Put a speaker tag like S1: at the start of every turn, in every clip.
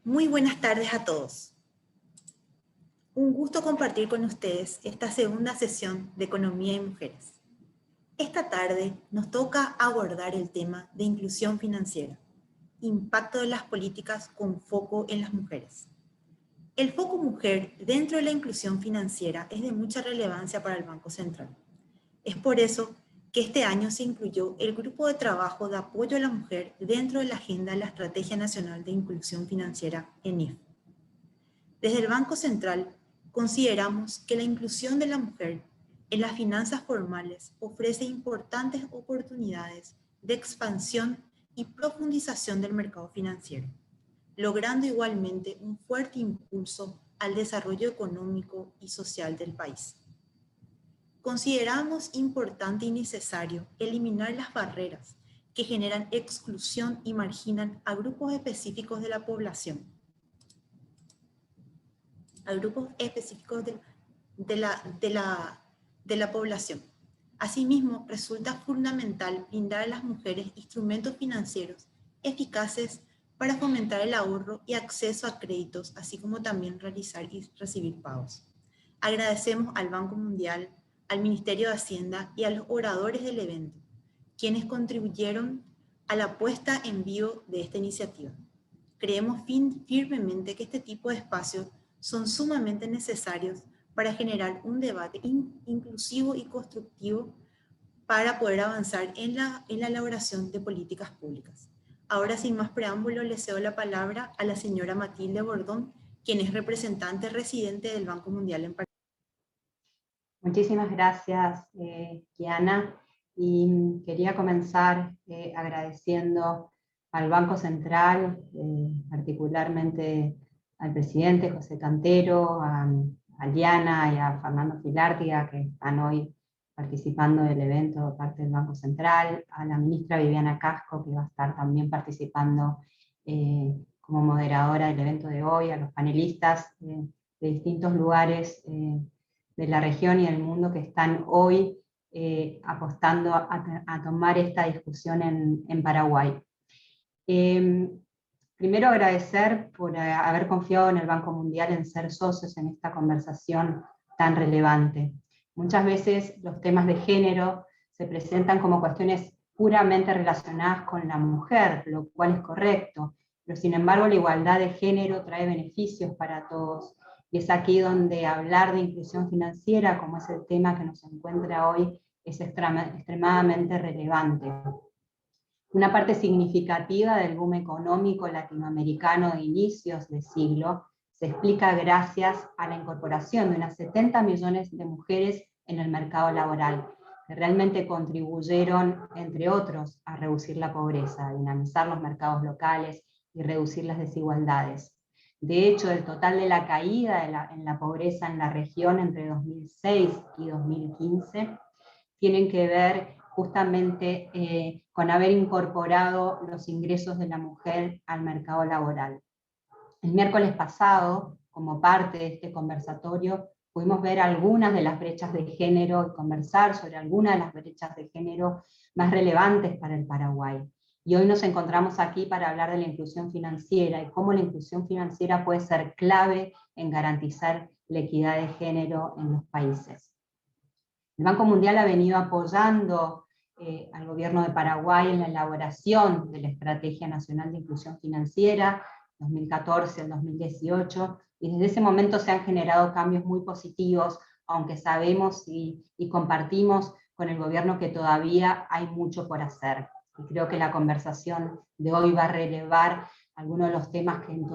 S1: Muy buenas tardes a todos. Un gusto compartir con ustedes esta segunda sesión de Economía y Mujeres. Esta tarde nos toca abordar el tema de inclusión financiera, impacto de las políticas con foco en las mujeres. El foco mujer dentro de la inclusión financiera es de mucha relevancia para el Banco Central. Es por eso que este año se incluyó el Grupo de Trabajo de Apoyo a la Mujer dentro de la agenda de la Estrategia Nacional de Inclusión Financiera, ENIF. Desde el Banco Central, consideramos que la inclusión de la mujer en las finanzas formales ofrece importantes oportunidades de expansión y profundización del mercado financiero, logrando igualmente un fuerte impulso al desarrollo económico y social del país. Consideramos importante y necesario eliminar las barreras que generan exclusión y marginan a grupos específicos de la población, a grupos específicos de la población. Asimismo, resulta fundamental brindar a las mujeres instrumentos financieros eficaces para fomentar el ahorro y acceso a créditos, así como también realizar y recibir pagos. Agradecemos al Banco Mundial, al Ministerio de Hacienda y a los oradores del evento, quienes contribuyeron a la puesta en vivo de esta iniciativa. Creemos firmemente que este tipo de espacios son sumamente necesarios para generar un debate inclusivo y constructivo para poder avanzar en la elaboración de políticas públicas. Ahora, sin más preámbulo, le cedo la palabra a la señora Matilde Bordón, quien es representante residente del Banco Mundial en París.
S2: Muchísimas gracias, Kiana. Y quería comenzar agradeciendo al Banco Central, particularmente al presidente José Cantero, a Diana y a Fernando Filártiga, que están hoy participando del evento de parte del Banco Central, a la ministra Viviana Casco, que va a estar también participando como moderadora del evento de hoy, a los panelistas de distintos lugares de la región y del mundo que están hoy apostando a tomar esta discusión en Paraguay. Primero agradecer por haber confiado en el Banco Mundial en ser socios en esta conversación tan relevante. Muchas veces los temas de género se presentan como cuestiones puramente relacionadas con la mujer, lo cual es correcto, pero sin embargo la igualdad de género trae beneficios para todos. Y es aquí donde hablar de inclusión financiera, como es el tema que nos encuentra hoy, es extremadamente relevante. Una parte significativa del boom económico latinoamericano de inicios de siglo se explica gracias a la incorporación de unas 70 millones de mujeres en el mercado laboral, que realmente contribuyeron, entre otros, a reducir la pobreza, a dinamizar los mercados locales y reducir las desigualdades. De hecho, el total de la caída en la pobreza en la región entre 2006 y 2015 tienen que ver justamente con haber incorporado los ingresos de la mujer al mercado laboral. El miércoles pasado, como parte de este conversatorio, pudimos ver algunas de las brechas de género y conversar sobre algunas de las brechas de género más relevantes para el Paraguay. Y hoy nos encontramos aquí para hablar de la inclusión financiera y cómo la inclusión financiera puede ser clave en garantizar la equidad de género en los países. El Banco Mundial ha venido apoyando al gobierno de Paraguay en la elaboración de la Estrategia Nacional de Inclusión Financiera 2014 al 2018, y desde ese momento se han generado cambios muy positivos, aunque sabemos y compartimos con el gobierno que todavía hay mucho por hacer. Y creo que la conversación de hoy va a relevar algunos de los temas en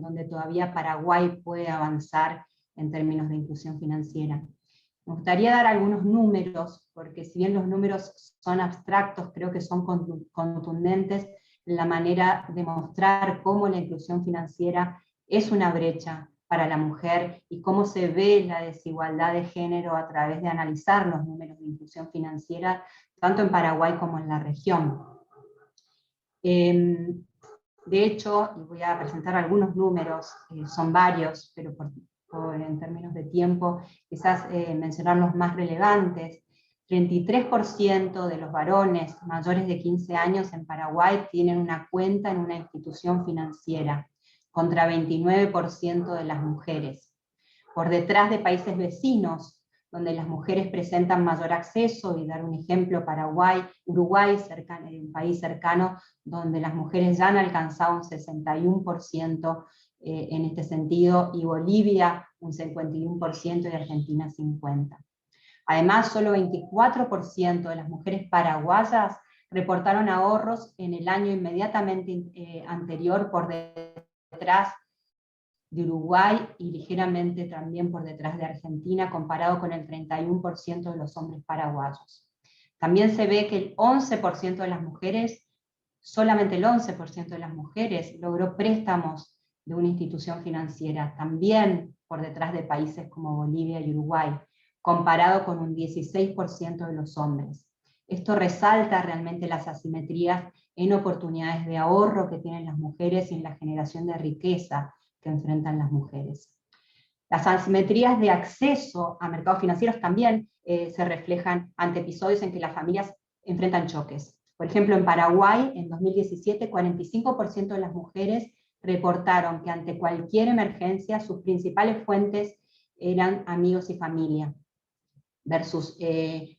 S2: donde todavía Paraguay puede avanzar en términos de inclusión financiera. Me gustaría dar algunos números, porque si bien los números son abstractos, creo que son contundentes en la manera de mostrar cómo la inclusión financiera es una brecha para la mujer y cómo se ve la desigualdad de género a través de analizar los números de inclusión financiera, tanto en Paraguay como en la región. De hecho, y voy a presentar algunos números, son varios, pero en términos de tiempo, quizás mencionar los más relevantes. 33% de los varones mayores de 15 años en Paraguay tienen una cuenta en una institución financiera, contra 29% de las mujeres. Por detrás de países vecinos, donde las mujeres presentan mayor acceso, y dar un ejemplo, Uruguay, un país cercano, donde las mujeres ya han alcanzado un 61% en este sentido, y Bolivia un 51% y Argentina 50%. Además, solo 24% de las mujeres paraguayas reportaron ahorros en el año inmediatamente anterior, por detrás de Uruguay y ligeramente también por detrás de Argentina, comparado con el 31% de los hombres paraguayos. También se ve que el 11% de las mujeres, solamente el 11% de las mujeres logró préstamos de una institución financiera, también por detrás de países como Bolivia y Uruguay, comparado con un 16% de los hombres. Esto resalta realmente las asimetrías en oportunidades de ahorro que tienen las mujeres y en la generación de riqueza que enfrentan las mujeres. Las asimetrías de acceso a mercados financieros también se reflejan ante episodios en que las familias enfrentan choques. Por ejemplo, en Paraguay, en 2017, 45% de las mujeres reportaron que ante cualquier emergencia sus principales fuentes eran amigos y familia, versus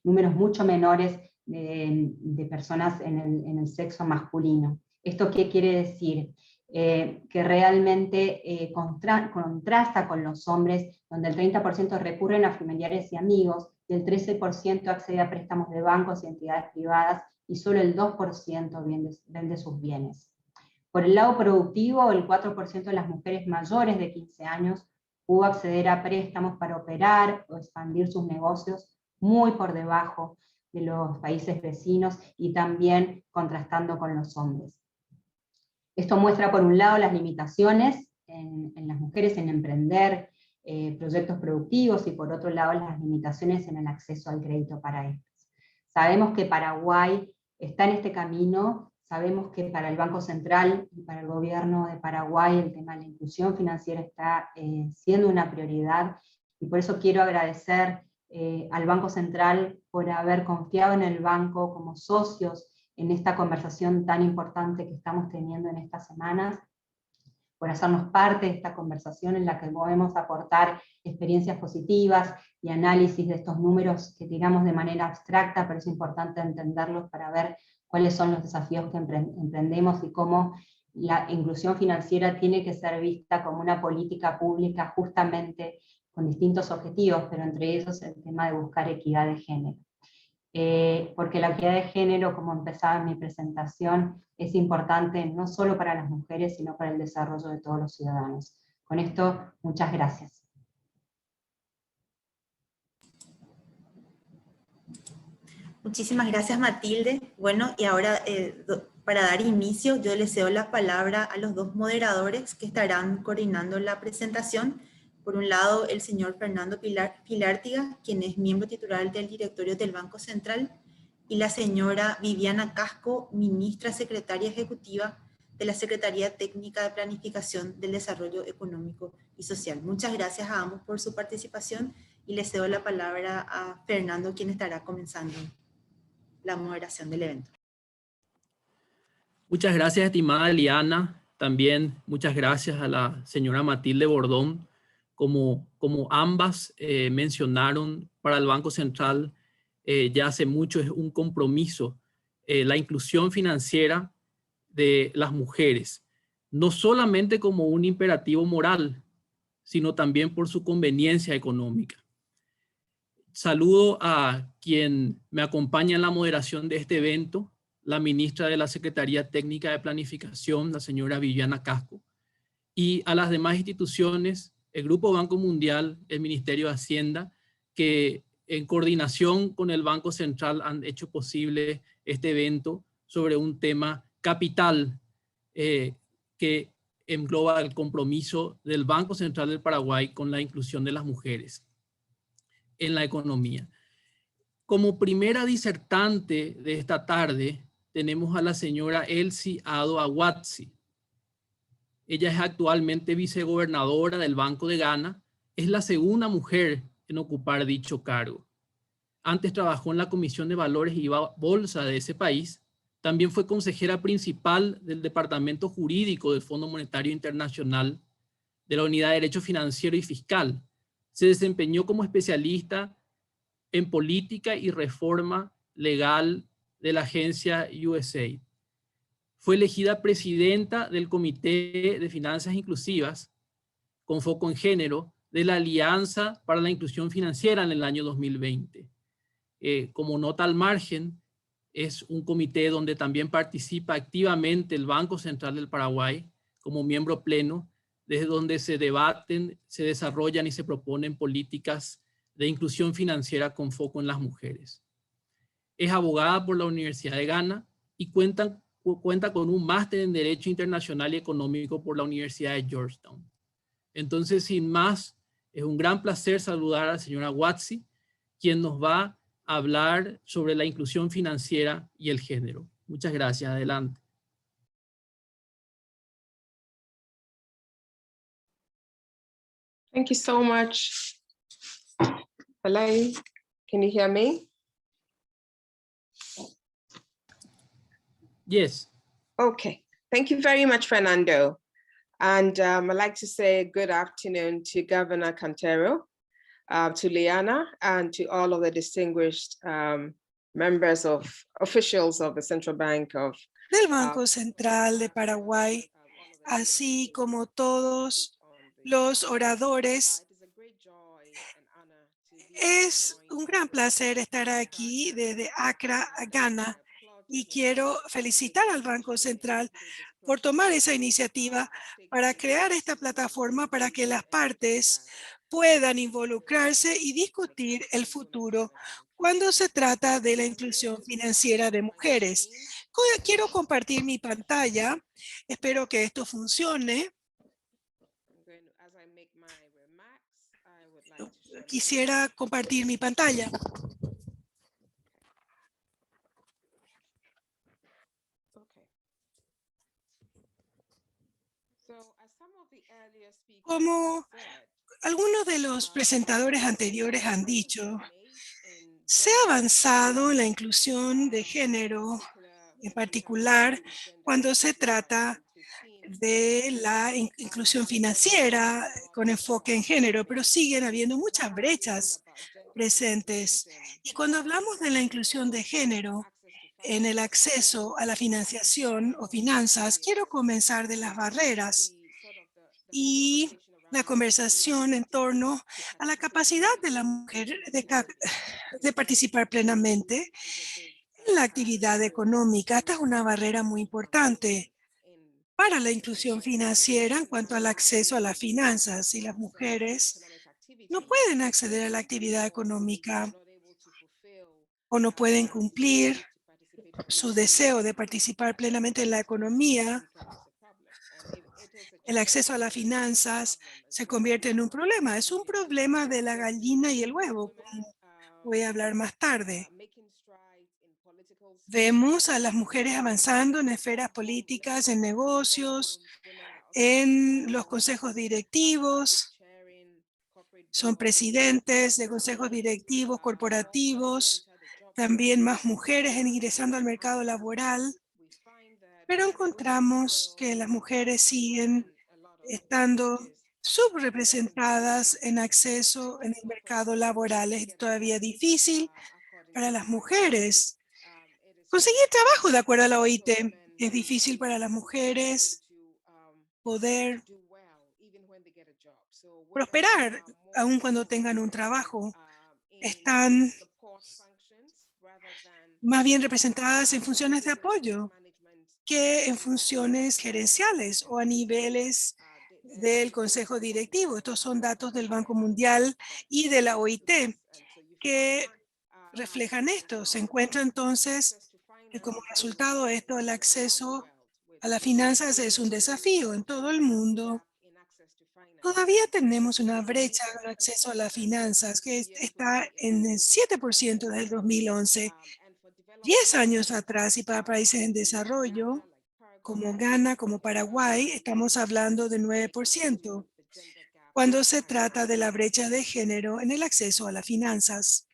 S2: números mucho menores de personas en el sexo masculino. ¿Esto qué quiere decir? Que realmente contrasta con los hombres, donde el 30% recurren a familiares y amigos, y el 13% accede a préstamos de bancos y entidades privadas, y solo el 2% vende sus bienes. Por el lado productivo, el 4% de las mujeres mayores de 15 años pudo acceder a préstamos para operar o expandir sus negocios, muy por debajo de los países vecinos, y también contrastando con los hombres. Esto muestra, por un lado, las limitaciones en las mujeres en emprender proyectos productivos, y por otro lado, las limitaciones en el acceso al crédito para estos. Sabemos que Paraguay está en este camino. Sabemos que para el Banco Central y para el gobierno de Paraguay el tema de la inclusión financiera está siendo una prioridad, y por eso quiero agradecer al Banco Central por haber confiado en el banco como socios en esta conversación tan importante que estamos teniendo en estas semanas, por hacernos parte de esta conversación en la que podemos aportar experiencias positivas y análisis de estos números que tiramos de manera abstracta, pero es importante entenderlos para ver cuáles son los desafíos que emprendemos y cómo la inclusión financiera tiene que ser vista como una política pública, justamente con distintos objetivos, pero entre ellos el tema de buscar equidad de género. Porque la equidad de género, como empezaba en mi presentación, es importante no solo para las mujeres, sino para el desarrollo de todos los ciudadanos. Con esto, muchas gracias.
S1: Muchísimas gracias, Matilde. Bueno, y ahora para dar inicio, yo les cedo la palabra a los dos moderadores que estarán coordinando la presentación. Por un lado, el señor Fernando Pilártiga, quien es miembro titular del directorio del Banco Central, y la señora Viviana Casco, ministra secretaria ejecutiva de la Secretaría Técnica de Planificación del Desarrollo Económico y Social. Muchas gracias a ambos por su participación, y les cedo la palabra a Fernando, quien estará comenzando la moderación del evento.
S3: Muchas gracias, estimada Eliana. También muchas gracias a la señora Matilde Bordón. Como ambas mencionaron, para el Banco Central ya hace mucho es un compromiso la inclusión financiera de las mujeres, no solamente como un imperativo moral, sino también por su conveniencia económica. Saludo a quien me acompaña en la moderación de este evento, la ministra de la Secretaría Técnica de Planificación, la señora Viviana Casco, y a las demás instituciones, el Grupo Banco Mundial, el Ministerio de Hacienda, que en coordinación con el Banco Central han hecho posible este evento sobre un tema capital que engloba el compromiso del Banco Central del Paraguay con la inclusión de las mujeres en la economía. Como primera disertante de esta tarde tenemos a la señora Elsie Ado Awatsi. Ella es actualmente vicegobernadora del Banco de Ghana. Es la segunda mujer en ocupar dicho cargo. Antes trabajó en la Comisión de Valores y Bolsa de ese país. También fue consejera principal del Departamento Jurídico del Fondo Monetario Internacional de la Unidad de Derecho Financiero y Fiscal. Se desempeñó como especialista en política y reforma legal de la agencia USAID. Fue elegida presidenta del Comité de Finanzas Inclusivas con foco en género de la Alianza para la Inclusión Financiera en el año 2020. Como nota al margen, es un comité donde también participa activamente el Banco Central del Paraguay como miembro pleno, desde donde se debaten, se desarrollan y se proponen políticas de inclusión financiera con foco en las mujeres. Es abogada por la Universidad de Ghana y cuenta con un máster en Derecho Internacional y Económico por la Universidad de Georgetown. Entonces, sin más, es un gran placer saludar a la señora Watsi, quien nos va a hablar sobre la inclusión financiera y el género. Muchas gracias. Adelante.
S4: Thank you so much. Hello, can you hear me?
S3: Yes.
S4: Okay, thank you very much, Fernando. And I'd like to say good afternoon to Governor Cantero, to Liana, and to all of the distinguished members of officials of the Central Bank of
S5: del Banco Central de Paraguay, así como todos los oradores. Es un gran placer estar aquí desde Accra, Ghana, y quiero felicitar al Banco Central por tomar esa iniciativa para crear esta plataforma para que las partes puedan involucrarse y discutir el futuro cuando se trata de la inclusión financiera de mujeres. Quiero compartir mi pantalla. Espero que esto funcione. Quisiera compartir mi pantalla. Como algunos de los presentadores anteriores han dicho, se ha avanzado en la inclusión de género, en particular cuando se trata de la inclusión financiera con enfoque en género, pero siguen habiendo muchas brechas presentes. Y cuando hablamos de la inclusión de género en el acceso a la financiación o finanzas, quiero comenzar de las barreras y la conversación en torno a la capacidad de la mujer de participar plenamente en la actividad económica. Esta es una barrera muy importante para la inclusión financiera en cuanto al acceso a las finanzas. Si las mujeres no pueden acceder a la actividad económica o no pueden cumplir su deseo de participar plenamente en la economía, el acceso a las finanzas se convierte en un problema. Es un problema de la gallina y el huevo, como voy a hablar más tarde. Vemos a las mujeres avanzando en esferas políticas, en negocios, en los consejos directivos. Son presidentes de consejos directivos corporativos. También más mujeres ingresando al mercado laboral. Pero encontramos que las mujeres siguen estando subrepresentadas en acceso en el mercado laboral. Es todavía difícil para las mujeres conseguir trabajo de acuerdo a la OIT. Es difícil para las mujeres poder prosperar aun cuando tengan un trabajo. Están más bien representadas en funciones de apoyo que en funciones gerenciales o a niveles del Consejo Directivo. Estos son datos del Banco Mundial y de la OIT que reflejan esto. Se encuentra entonces que como resultado de esto el acceso a las finanzas es un desafío en todo el mundo. Todavía tenemos una brecha de acceso a las finanzas que está en el 7% desde el 2011. 10 años atrás, y para países en desarrollo, como Ghana, como Paraguay, estamos hablando de 9% cuando se trata de la brecha de género en el acceso a las finanzas.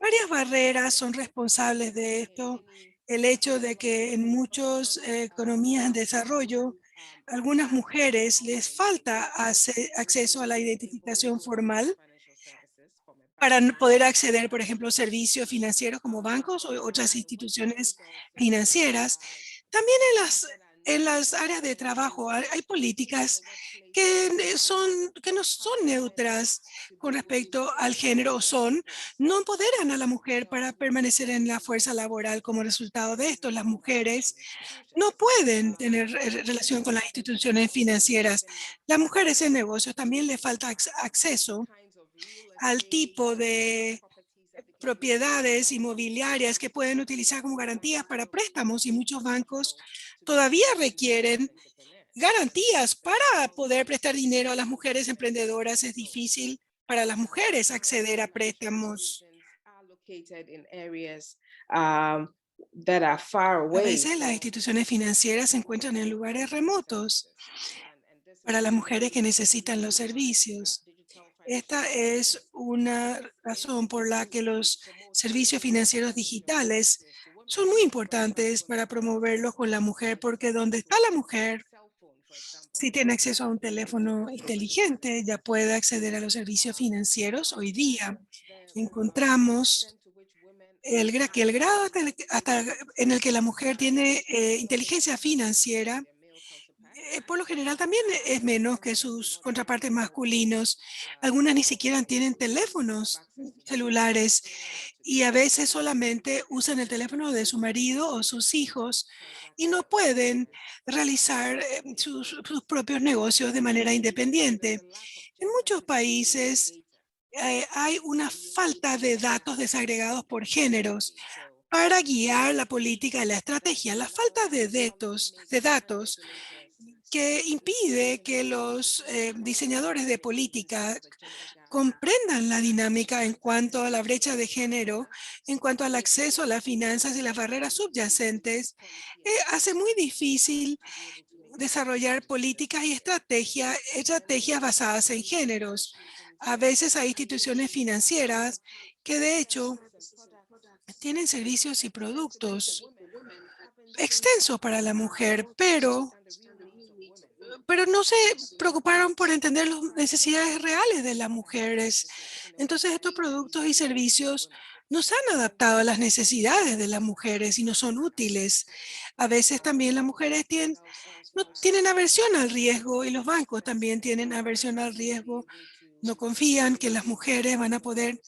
S5: Varias barreras son responsables de esto. El hecho de que en muchas economías en desarrollo, algunas mujeres les falta acceso a la identificación formal para poder acceder, por ejemplo, a servicios financieros como bancos o otras instituciones financieras. También en las áreas de trabajo hay políticas que no son neutras con respecto al género, no empoderan a la mujer para permanecer en la fuerza laboral. Como resultado de esto, las mujeres no pueden tener relación con las instituciones financieras. Las mujeres en negocios también les falta acceso al tipo de propiedades inmobiliarias que pueden utilizar como garantías para préstamos, y muchos bancos todavía requieren garantías para poder prestar dinero a las mujeres emprendedoras. Es difícil para las mujeres acceder a préstamos. A veces las instituciones financieras se encuentran en lugares remotos para las mujeres que necesitan los servicios. Esta es una razón por la que los servicios financieros digitales son muy importantes para promoverlos con la mujer, porque donde está la mujer, si tiene acceso a un teléfono inteligente, ya puede acceder a los servicios financieros. Hoy día encontramos que el grado hasta en el que la mujer tiene inteligencia financiera por lo general también es menos que sus contrapartes masculinos. Algunas ni siquiera tienen teléfonos celulares y a veces solamente usan el teléfono de su marido o sus hijos y no pueden realizar sus propios negocios de manera independiente. En muchos países hay una falta de datos desagregados por géneros para guiar la política y la estrategia. La falta de datos que impide que los diseñadores de política comprendan la dinámica en cuanto a la brecha de género, en cuanto al acceso a las finanzas y las barreras subyacentes, hace muy difícil desarrollar políticas y estrategias basadas en géneros. A veces hay instituciones financieras que de hecho tienen servicios y productos extensos para la mujer, pero no se preocuparon por entender las necesidades reales de las mujeres. Entonces, estos productos y servicios no se han adaptado a las necesidades de las mujeres y no son útiles. A veces también las mujeres no tienen aversión al riesgo, y los bancos también tienen aversión al riesgo. No confían que las mujeres van a poder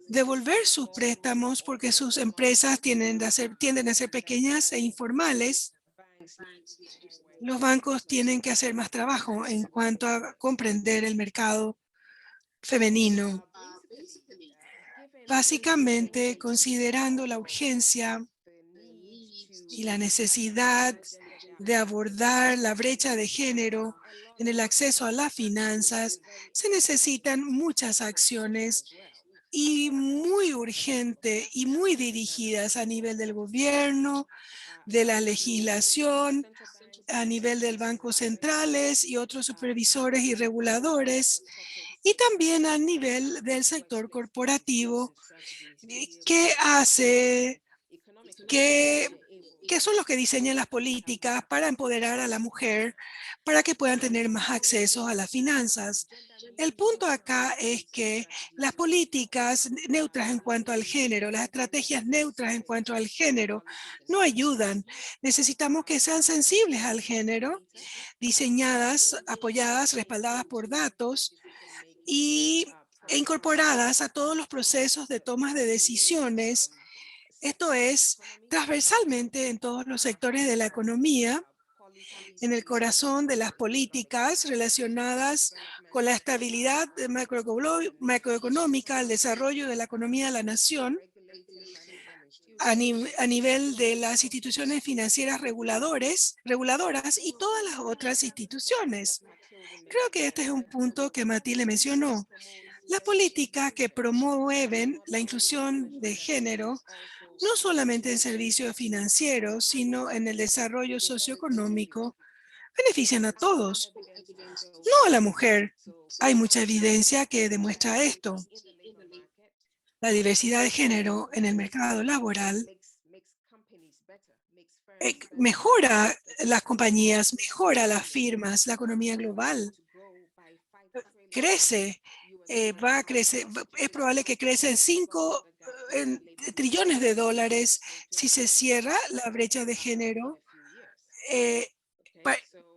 S5: devolver sus préstamos porque sus empresas tienden a ser pequeñas e informales. Los bancos tienen que hacer más trabajo en cuanto a comprender el mercado femenino. Básicamente, considerando la urgencia y la necesidad de abordar la brecha de género en el acceso a las finanzas, se necesitan muchas acciones y muy urgente y muy dirigidas a nivel del gobierno, de la legislación, a nivel del Banco Centrales y otros supervisores y reguladores, y también a nivel del sector corporativo, que son los que diseñan las políticas para empoderar a la mujer para que puedan tener más acceso a las finanzas. El punto acá es que las políticas neutras en cuanto al género, las estrategias neutras en cuanto al género, no ayudan. Necesitamos que sean sensibles al género, diseñadas, apoyadas, respaldadas por datos e incorporadas a todos los procesos de toma de decisiones. Esto es transversalmente en todos los sectores de la economía, en el corazón de las políticas relacionadas con la estabilidad macroeconómica, el desarrollo de la economía de la nación, a nivel de las instituciones financieras reguladoras y todas las otras instituciones. Creo que este es un punto que Matilde mencionó. Las políticas que promueven la inclusión de género no solamente en servicios financieros, sino en el desarrollo socioeconómico, benefician a todos, no a la mujer. Hay mucha evidencia que demuestra esto. la diversidad de género en el mercado laboral mejora las compañías, mejora las firmas, la economía global crece, va a crecer, es probable que crezca en 5 trillones de dólares si se cierra la brecha de género en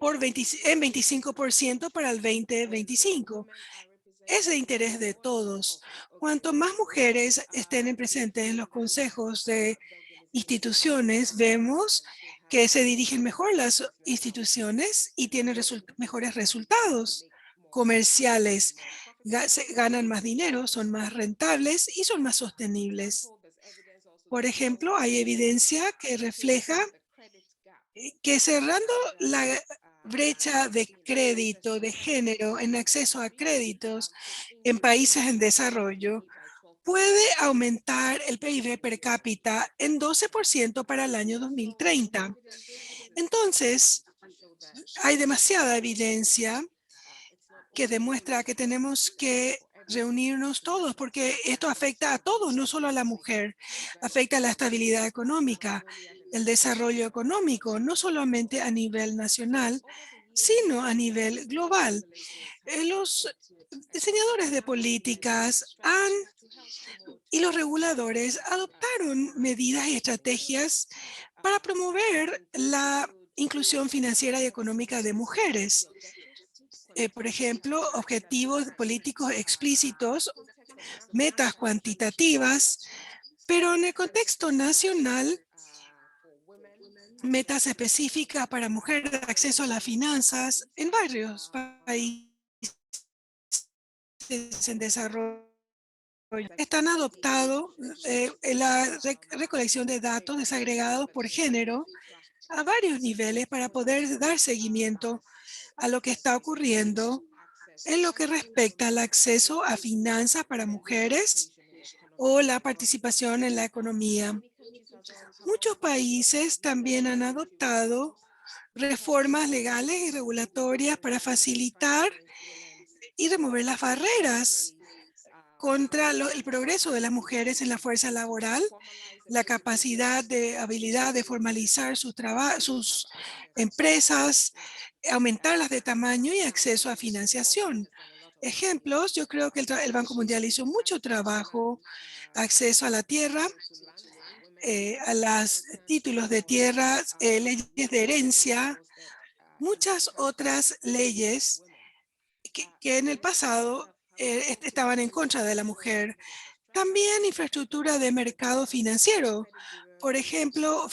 S5: 25% para el 2025. Es de interés de todos. Cuanto más mujeres estén presentes en los consejos de instituciones, vemos que se dirigen mejor las instituciones y tienen mejores resultados comerciales. Ganan más dinero, son más rentables y son más sostenibles. Por ejemplo, hay evidencia que refleja que cerrando la brecha de crédito, de género, en acceso a créditos en países en desarrollo, puede aumentar el PIB per cápita en 12% para el año 2030. Entonces, hay demasiada evidencia que demuestra que tenemos que reunirnos todos, porque esto afecta a todos, no solo a la mujer, afecta a la estabilidad económica, el desarrollo económico, no solamente a nivel nacional, sino a nivel global. Los diseñadores de políticas y los reguladores adoptaron medidas y estrategias para promover la inclusión financiera y económica de mujeres. Por ejemplo, objetivos políticos explícitos, metas cuantitativas, pero en el contexto nacional, metas específicas para mujeres, acceso a las finanzas en varios países en desarrollo. Están adoptando la recolección de datos desagregados por género a varios niveles para poder dar seguimiento a lo que está ocurriendo en lo que respecta al acceso a finanzas para mujeres o la participación en la economía. Muchos países también han adoptado reformas legales y regulatorias para facilitar y remover las barreras contra el progreso de las mujeres en la fuerza laboral, la capacidad de habilidad de formalizar sus empresas, aumentarlas de tamaño y acceso a financiación. Ejemplos, yo creo que el Banco Mundial hizo mucho trabajo, acceso a la tierra, a los títulos de tierra, leyes de herencia, muchas otras leyes que en el pasado estaban en contra de la mujer. También infraestructura de mercado financiero, por ejemplo,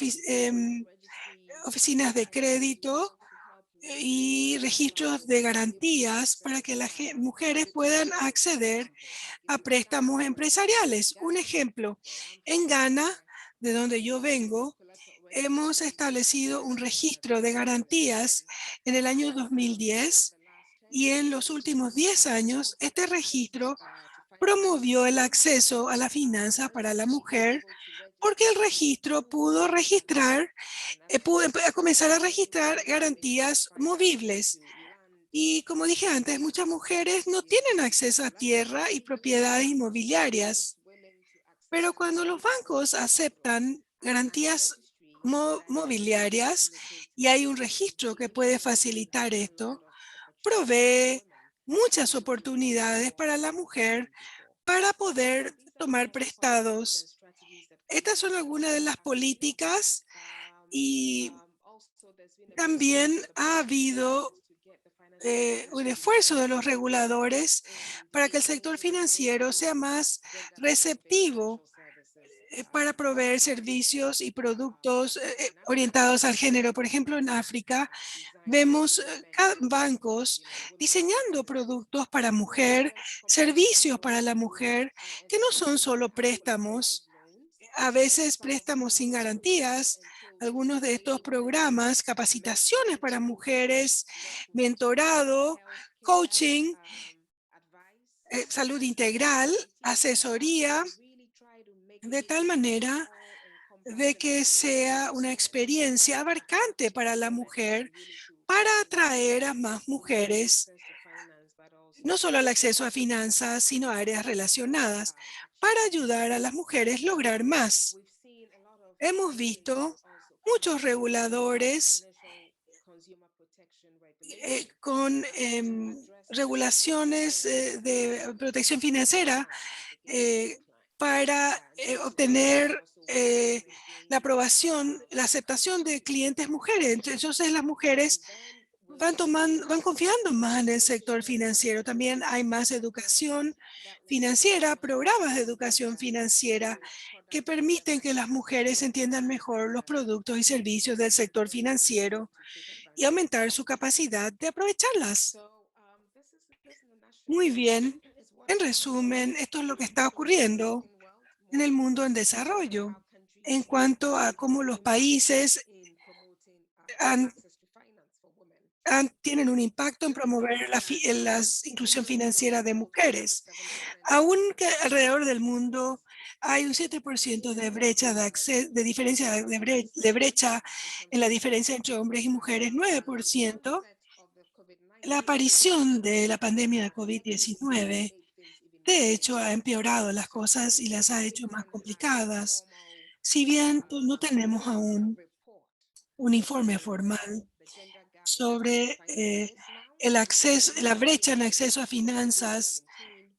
S5: oficinas de crédito y registros de garantías para que las mujeres puedan acceder a préstamos empresariales. Un ejemplo, en Ghana, de donde yo vengo, hemos establecido un registro de garantías en el año 2010 y en los últimos 10 años este registro promovió el acceso a la finanza para la mujer porque el registro pudo comenzar a registrar garantías movibles. Y como dije antes, muchas mujeres no tienen acceso a tierra y propiedades inmobiliarias. Pero cuando los bancos aceptan garantías mobiliarias y hay un registro que puede facilitar esto, provee muchas oportunidades para la mujer para poder tomar prestados. Estas son algunas de las políticas y también ha habido un esfuerzo de los reguladores para que el sector financiero sea más receptivo para proveer servicios y productos orientados al género. Por ejemplo, en África vemos bancos diseñando productos para mujer, servicios para la mujer, que no son solo préstamos, a veces préstamos sin garantías. Algunos de estos programas, capacitaciones para mujeres, mentorado, coaching, salud integral, asesoría, de tal manera de que sea una experiencia abarcante para la mujer para atraer a más mujeres, no solo al acceso a finanzas, sino a áreas relacionadas. para ayudar a las mujeres a lograr más. Hemos visto muchos reguladores con regulaciones de protección financiera para obtener la aprobación, la aceptación de clientes mujeres. Entonces las mujeres van confiando más en el sector financiero. También hay más educación financiera, programas de educación financiera que permiten que las mujeres entiendan mejor los productos y servicios del sector financiero y aumentar su capacidad de aprovecharlas. Muy bien. En resumen, esto es lo que está ocurriendo en el mundo en desarrollo en cuanto a cómo los países tienen un impacto en promover la inclusión financiera de mujeres. Aunque alrededor del mundo hay un 7% de brecha de diferencia de brecha en la diferencia entre hombres y mujeres, 9%, la aparición de la pandemia de COVID-19 de hecho ha empeorado las cosas y las ha hecho más complicadas. Si bien no tenemos aún un informe formal sobre la brecha en acceso a finanzas.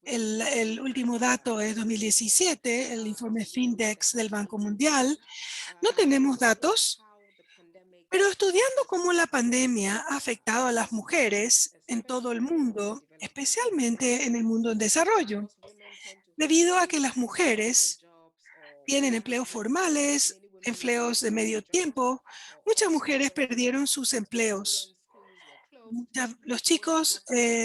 S5: El último dato es 2017, el informe Findex del Banco Mundial. No tenemos datos, pero estudiando cómo la pandemia ha afectado a las mujeres en todo el mundo, especialmente en el mundo en desarrollo, debido a que las mujeres tienen empleos formales, empleos de medio tiempo, muchas mujeres perdieron sus empleos. Los chicos,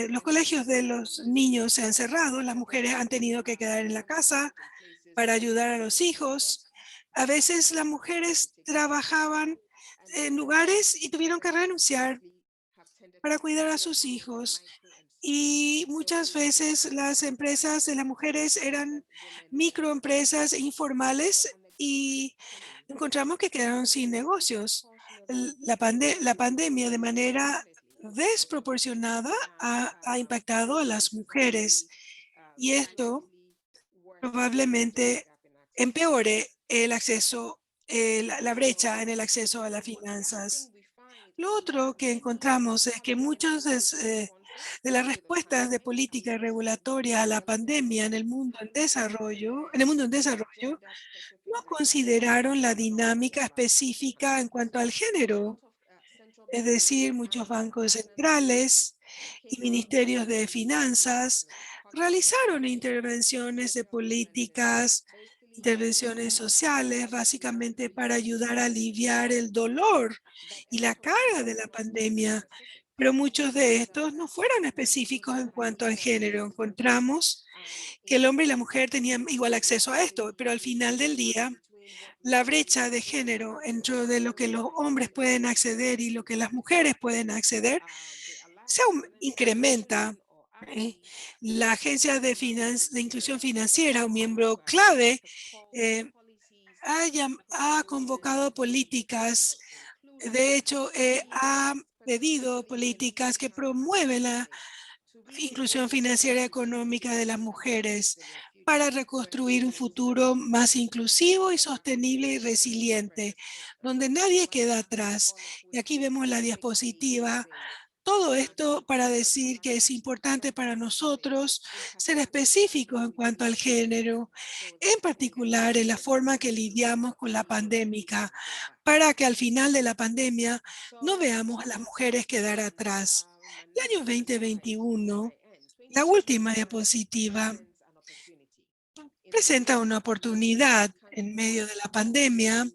S5: los colegios de los niños se han cerrado, las mujeres han tenido que quedar en la casa para ayudar a los hijos. A veces las mujeres trabajaban en lugares y tuvieron que renunciar para cuidar a sus hijos. Y muchas veces las empresas de las mujeres eran microempresas informales y encontramos que quedaron sin negocios. La pandemia de manera desproporcionada ha impactado a las mujeres y esto probablemente empeore el acceso, la brecha en el acceso a las finanzas. Lo otro que encontramos es que muchas de las respuestas de política regulatoria a la pandemia en el mundo en desarrollo, no consideraron la dinámica específica en cuanto al género. Es decir, muchos bancos centrales y ministerios de finanzas realizaron intervenciones de políticas, intervenciones sociales, básicamente para ayudar a aliviar el dolor y la carga de la pandemia. Pero muchos de estos no fueron específicos en cuanto al género. Encontramos que el hombre y la mujer tenían igual acceso a esto, pero al final del día, la brecha de género entre de lo que los hombres pueden acceder y lo que las mujeres pueden acceder se incrementa. La Agencia de Inclusión Financiera, un miembro clave, ha convocado políticas, de hecho, ha pedido políticas que promueven la inclusión financiera y económica de las mujeres para reconstruir un futuro más inclusivo y sostenible y resiliente, donde nadie queda atrás. Y aquí vemos la diapositiva. Todo esto para decir que es importante para nosotros ser específicos en cuanto al género, en particular en la forma que lidiamos con la pandemia, para que al final de la pandemia no veamos a las mujeres quedar atrás. El año 2021, la última diapositiva, presenta una oportunidad en medio de la pandemia.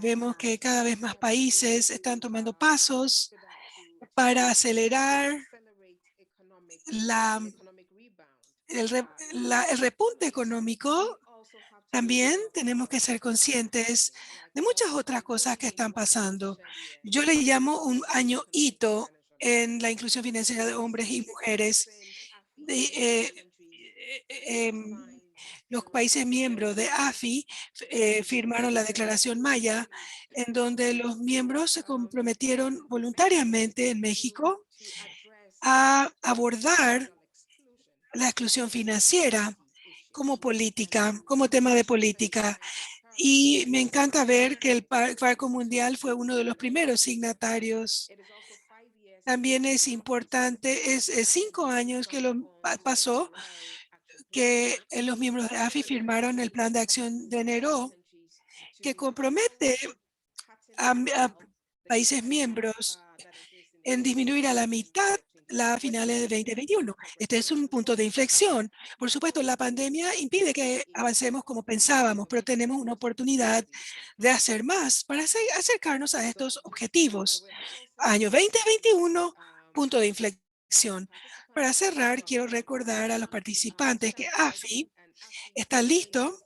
S5: Vemos que cada vez más países están tomando pasos para acelerar el repunte económico. También tenemos que ser conscientes de muchas otras cosas que están pasando. Yo le llamo un año hito en la inclusión financiera de hombres y mujeres. Los países miembros de AFI firmaron la Declaración Maya, en donde los miembros se comprometieron voluntariamente en México a abordar la exclusión financiera como política, como tema de política. Y me encanta ver que el Banco Mundial fue uno de los primeros signatarios. También es importante, es 5 años que pasó que los miembros de AFI firmaron el plan de acción de enero que compromete a países miembros en disminuir a la mitad a finales de 2021. Este es un punto de inflexión. Por supuesto, la pandemia impide que avancemos como pensábamos, pero tenemos una oportunidad de hacer más para acercarnos a estos objetivos. Año 2021, punto de inflexión. Para cerrar, quiero recordar a los participantes que AFI está listo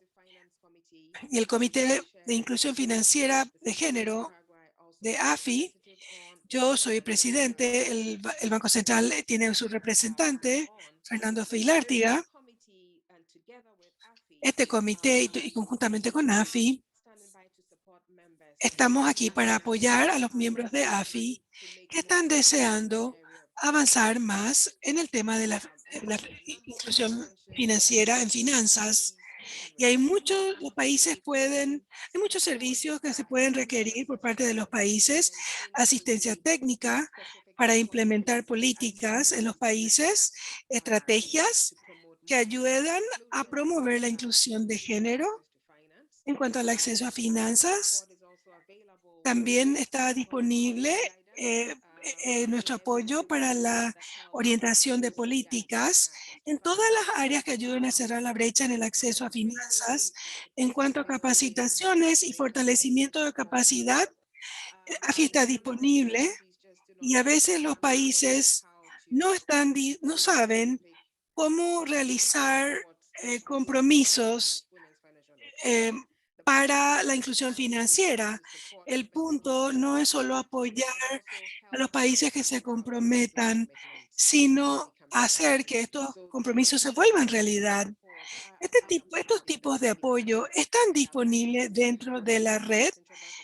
S5: y el Comité de Inclusión Financiera de Género de AFI. Yo soy presidente, el Banco Central tiene su representante, Fernando Feilártiga. Este comité y conjuntamente con AFI, estamos aquí para apoyar a los miembros de AFI que están deseando avanzar más en el tema de la inclusión financiera en finanzas. Y hay muchos servicios que se pueden requerir por parte de los países, asistencia técnica para implementar políticas en los países, estrategias que ayudan a promover la inclusión de género en cuanto al acceso a finanzas. También está disponible nuestro apoyo para la orientación de políticas en todas las áreas que ayuden a cerrar la brecha en el acceso a finanzas. En cuanto a capacitaciones y fortalecimiento de capacidad, AFI está disponible y a veces los países no saben cómo realizar compromisos para la inclusión financiera. El punto no es solo apoyar a los países que se comprometan, sino hacer que estos compromisos se vuelvan realidad. Estos tipos de apoyo están disponibles dentro de la red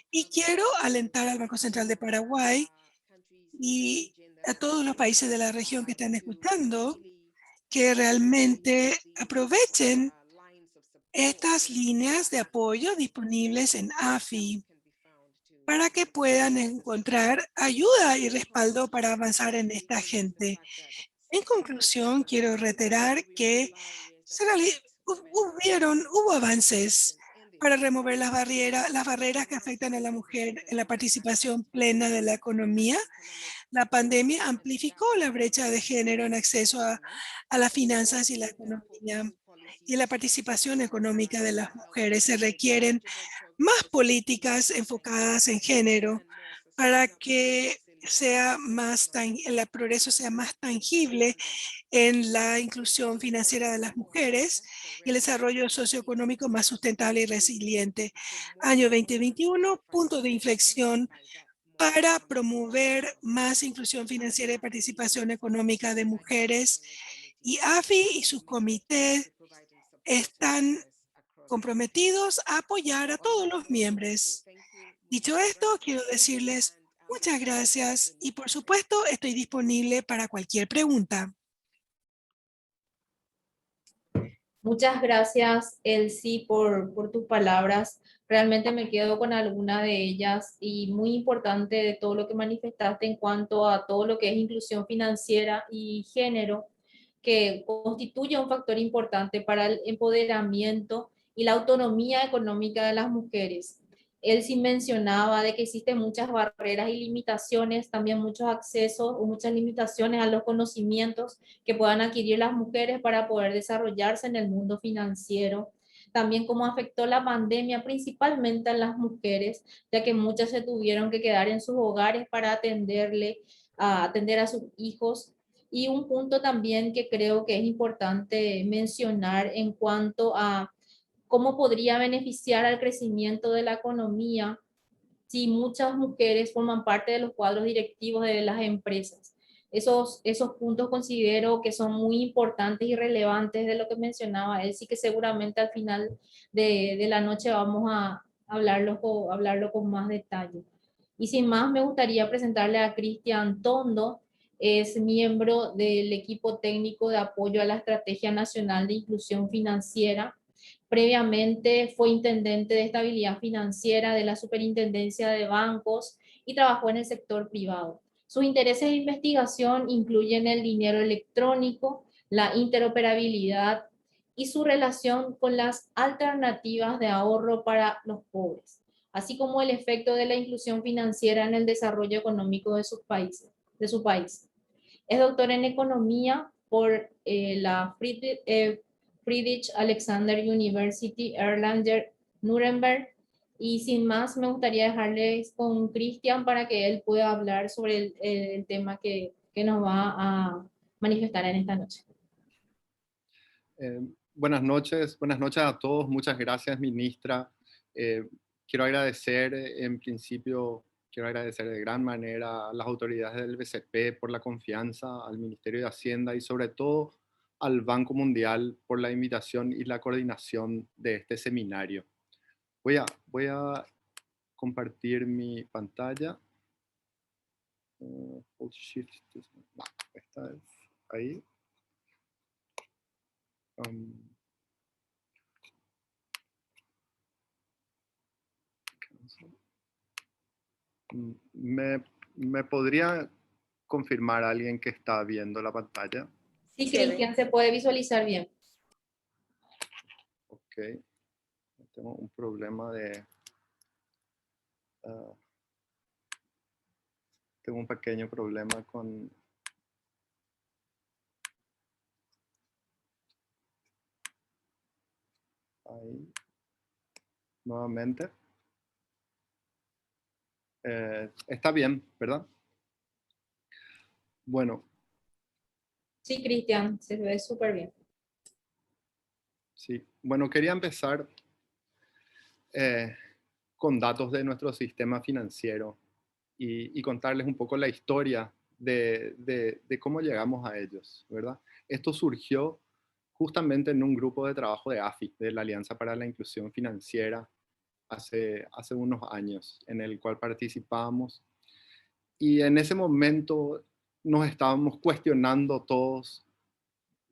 S5: y quiero alentar al Banco Central de Paraguay y a todos los países de la región que están escuchando que realmente aprovechen estas líneas de apoyo disponibles en AFI para que puedan encontrar ayuda y respaldo para avanzar en esta gente. En conclusión, quiero reiterar que hubo avances para remover las barreras que afectan a la mujer en la participación plena de la economía. La pandemia amplificó la brecha de género en acceso a las finanzas y la economía y la participación económica de las mujeres. Se requieren más políticas enfocadas en género para que el progreso sea más tangible en la inclusión financiera de las mujeres y el desarrollo socioeconómico más sustentable y resiliente. Año 2021, punto de inflexión para promover más inclusión financiera y participación económica de mujeres. Y AFI y sus comités están comprometidos a apoyar a todos los miembros. Dicho esto, quiero decirles muchas gracias y por supuesto estoy disponible para cualquier pregunta.
S6: Muchas gracias, Elsie, por tus palabras. Realmente me quedo con alguna de ellas y muy importante de todo lo que manifestaste en cuanto a todo lo que es inclusión financiera y género, que constituye un factor importante para el empoderamiento y la autonomía económica de las mujeres. Él sí mencionaba de que existen muchas barreras y limitaciones, también muchos accesos o muchas limitaciones a los conocimientos que puedan adquirir las mujeres para poder desarrollarse en el mundo financiero. También cómo afectó la pandemia principalmente a las mujeres, ya que muchas se tuvieron que quedar en sus hogares para atender a sus hijos. Y un punto también que creo que es importante mencionar en cuanto a cómo podría beneficiar al crecimiento de la economía si muchas mujeres forman parte de los cuadros directivos de las empresas. Esos puntos considero que son muy importantes y relevantes de lo que mencionaba él, sí que seguramente al final de la noche vamos a hablarlo con más detalle. Y sin más, me gustaría presentarle a Cristian Tondo. es miembro del equipo técnico de apoyo a la Estrategia Nacional de Inclusión Financiera. Previamente fue intendente de estabilidad financiera de la Superintendencia de Bancos y trabajó en el sector privado. Sus intereses de investigación incluyen el dinero electrónico, la interoperabilidad y su relación con las alternativas de ahorro para los pobres, así como el efecto de la inclusión financiera en el desarrollo económico de sus países, de su país. Es doctor en economía por la Friedrich Alexander University Erlanger Nuremberg. Y sin más, me gustaría dejarles con Cristian para que él pueda hablar sobre el tema que nos va a manifestar en esta noche.
S7: Buenas noches a todos. Muchas gracias, ministra. Quiero agradecer, en principio, de gran manera a las autoridades del BCP por la confianza, al Ministerio de Hacienda y sobre todo al Banco Mundial por la invitación y la coordinación de este seminario. Voy a compartir mi pantalla. Hold shift. No, esta es ahí. ¿Me podría confirmar a alguien que está viendo la pantalla?
S6: Sí, Cristian, se puede visualizar bien.
S7: Ok. Tengo un problema tengo un pequeño problema con... Ahí. Nuevamente. Está bien, ¿verdad? Bueno.
S6: Sí, Cristian, se ve súper bien.
S7: Sí. Bueno, quería empezar con datos de nuestro sistema financiero y contarles un poco la historia de cómo llegamos a ellos, ¿verdad? Esto surgió justamente en un grupo de trabajo de AFI, de la Alianza para la Inclusión Financiera, hace unos años, en el cual participábamos. Y en ese momento nos estábamos cuestionando todos,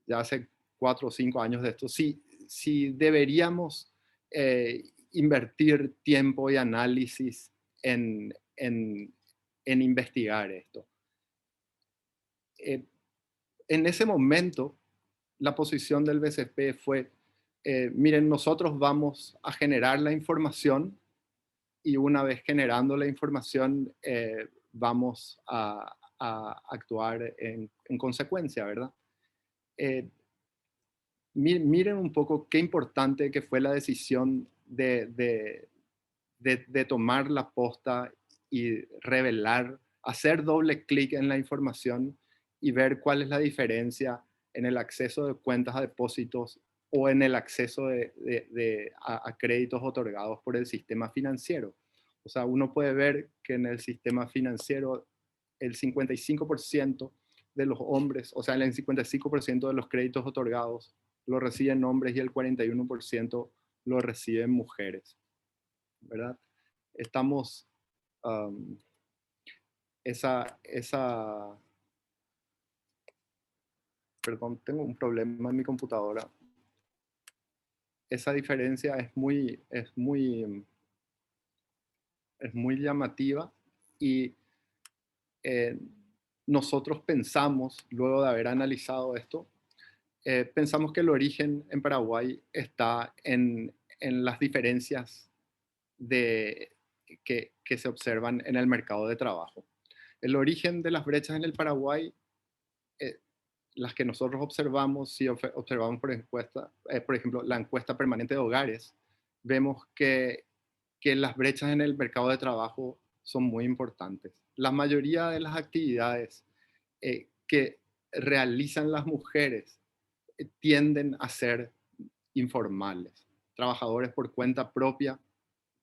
S7: ya hace 4 o 5 años de esto, si deberíamos invertir tiempo y análisis en investigar esto. En ese momento, la posición del BCP fue, miren, nosotros vamos a generar la información y una vez generando la información, vamos a actuar en consecuencia, ¿verdad? Miren un poco qué importante que fue la decisión de tomar la posta y revelar, hacer doble clic en la información y ver cuál es la diferencia en el acceso de cuentas a depósitos o en el acceso a créditos otorgados por el sistema financiero. O sea, uno puede ver que en el sistema financiero el 55% de los hombres, o sea, el 55% de los créditos otorgados lo reciben hombres y el 41% lo reciben mujeres, ¿verdad? Estamos, perdón, tengo un problema en mi computadora. Esa diferencia es muy llamativa y nosotros pensamos, luego de haber analizado esto, pensamos que el origen en Paraguay está en las diferencias que se observan en el mercado de trabajo. El origen de las brechas en el Paraguay, las que nosotros observamos, si observamos por ejemplo, la encuesta permanente de hogares, vemos que las brechas en el mercado de trabajo son muy importantes. La mayoría de las actividades que realizan las mujeres tienden a ser informales. Trabajadores por cuenta propia,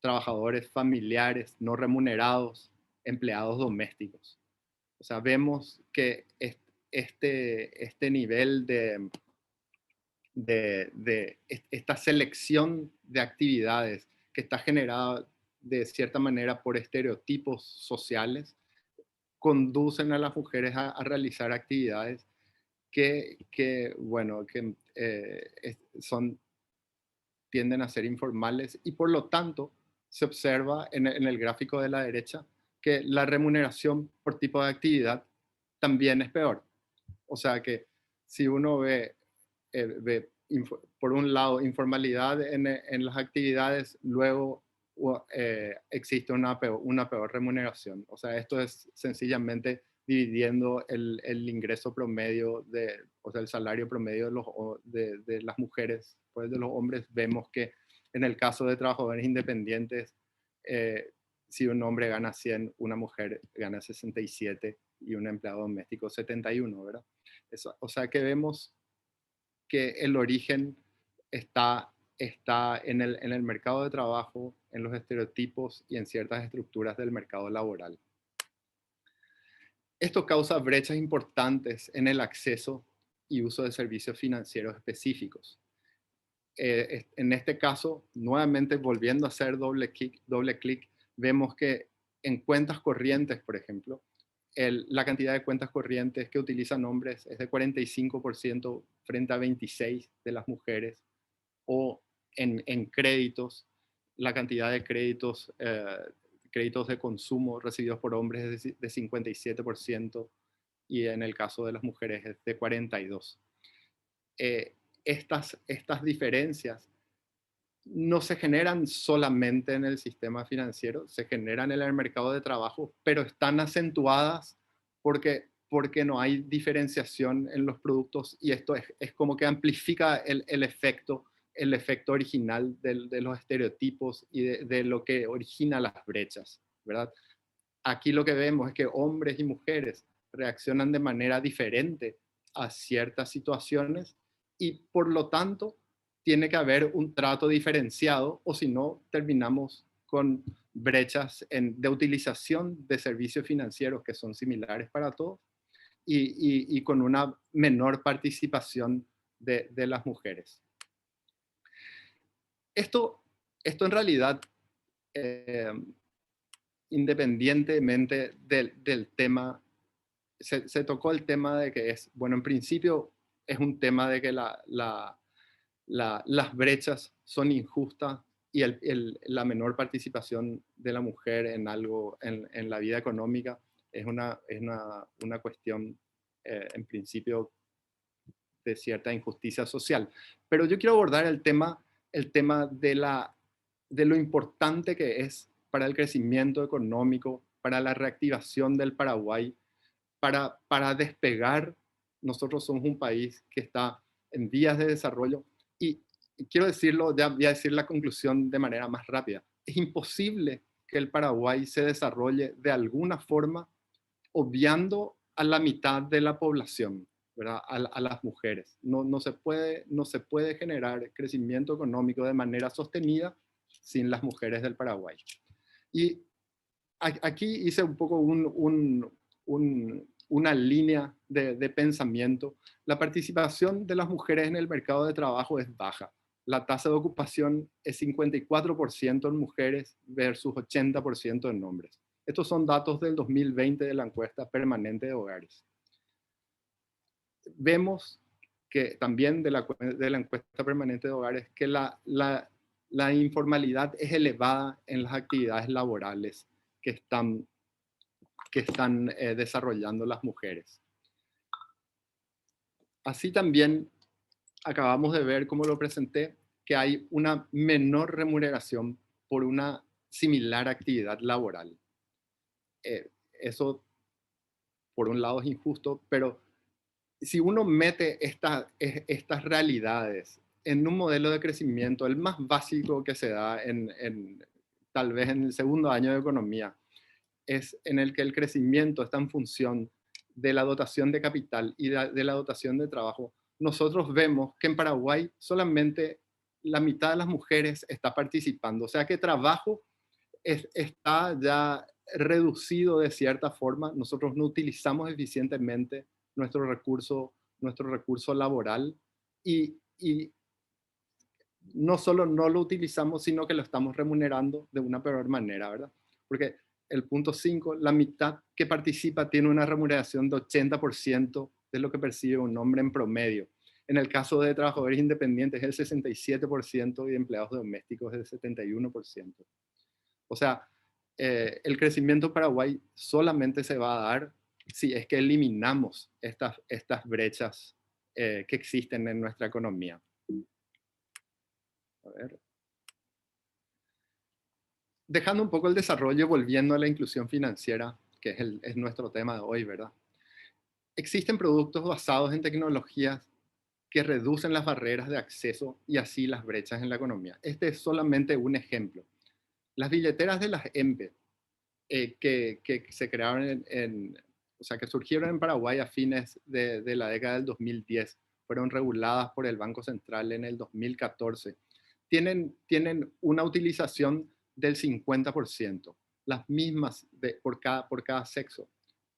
S7: trabajadores familiares no remunerados, empleados domésticos. O sea, vemos que este nivel esta selección de actividades que está generada de cierta manera por estereotipos sociales conducen a las mujeres a realizar actividades que tienden a ser informales, y por lo tanto se observa en el gráfico de la derecha que la remuneración por tipo de actividad también es peor. O sea que si uno ve por un lado informalidad en las actividades, luego existe una peor remuneración. O sea, esto es sencillamente dividiendo el ingreso promedio, o sea, el salario promedio de las mujeres, pues de los hombres. Vemos que en el caso de trabajadores independientes, si un hombre gana 100, una mujer gana 67 y un empleado doméstico 71, ¿verdad? O sea que vemos que el origen está en el mercado de trabajo, en los estereotipos y en ciertas estructuras del mercado laboral. Esto causa brechas importantes en el acceso y uso de servicios financieros específicos. En este caso, nuevamente volviendo a hacer doble clic, vemos que en cuentas corrientes, por ejemplo, la cantidad de cuentas corrientes que utilizan hombres es de 45% frente a 26% de las mujeres, o en créditos, la cantidad de créditos de consumo recibidos por hombres es de 57%, y en el caso de las mujeres es de 42%. Estas diferencias no se generan solamente en el sistema financiero, se generan en el mercado de trabajo, pero están acentuadas porque no hay diferenciación en los productos, y esto es como que amplifica el efecto original de los estereotipos y de lo que origina las brechas, ¿verdad? Aquí lo que vemos es que hombres y mujeres reaccionan de manera diferente a ciertas situaciones, y por lo tanto tiene que haber un trato diferenciado, o si no terminamos con brechas de utilización de servicios financieros que son similares para todos, y con una menor participación de las mujeres. Esto en realidad, independientemente del tema, se tocó el tema de que bueno, en principio es un tema de que las brechas son injustas, y la menor participación de la mujer en la vida económica es una cuestión, en principio, de cierta injusticia social. Pero yo quiero abordar el tema de lo importante que es para el crecimiento económico, para la reactivación del Paraguay, para despegar. Nosotros somos un país que está en vías de desarrollo, y quiero decirlo, ya voy a decir la conclusión de manera más rápida. Es imposible que el Paraguay se desarrolle de alguna forma obviando a la mitad de la población, ¿verdad? A las mujeres. No se puede generar crecimiento económico de manera sostenida sin las mujeres del Paraguay. Y aquí hice un poco una línea de pensamiento. La participación de las mujeres en el mercado de trabajo es baja. La tasa de ocupación es 54% en mujeres versus 80% en hombres. Estos son datos del 2020 de la encuesta permanente de hogares. Vemos que también de la encuesta permanente de hogares que la informalidad es elevada en las actividades laborales que están desarrollando las mujeres. Así también acabamos de ver, como lo presenté, que hay una menor remuneración por una similar actividad laboral. Eso, por un lado, es injusto, pero si uno mete estas realidades en un modelo de crecimiento, el más básico que se da tal vez en el segundo año de economía, es en el que el crecimiento está en función de la dotación de capital y de la dotación de trabajo. Nosotros vemos que en Paraguay solamente la mitad de las mujeres está participando, o sea que trabajo está ya reducido de cierta forma. Nosotros no utilizamos eficientemente nuestro recurso laboral, y no solo no lo utilizamos, sino que lo estamos remunerando de una peor manera, ¿verdad? Porque el punto 5, la mitad que participa tiene una remuneración de 80% de lo que percibe un hombre en promedio. En el caso de trabajadores independientes es el 67% y de empleados domésticos es el 71%. O sea, el crecimiento en Paraguay solamente se va a dar si es que eliminamos estas brechas que existen en nuestra economía. A ver. Dejando un poco el desarrollo, volviendo a la inclusión financiera, que es nuestro tema de hoy, ¿verdad? Existen productos basados en tecnologías que reducen las barreras de acceso y así las brechas en la economía. Este es solamente un ejemplo. Las billeteras de las EMPE, que se crearon o sea, que surgieron en Paraguay a fines de la década del 2010, fueron reguladas por el Banco Central en el 2014, tienen una utilización del 50%, las mismas por cada sexo.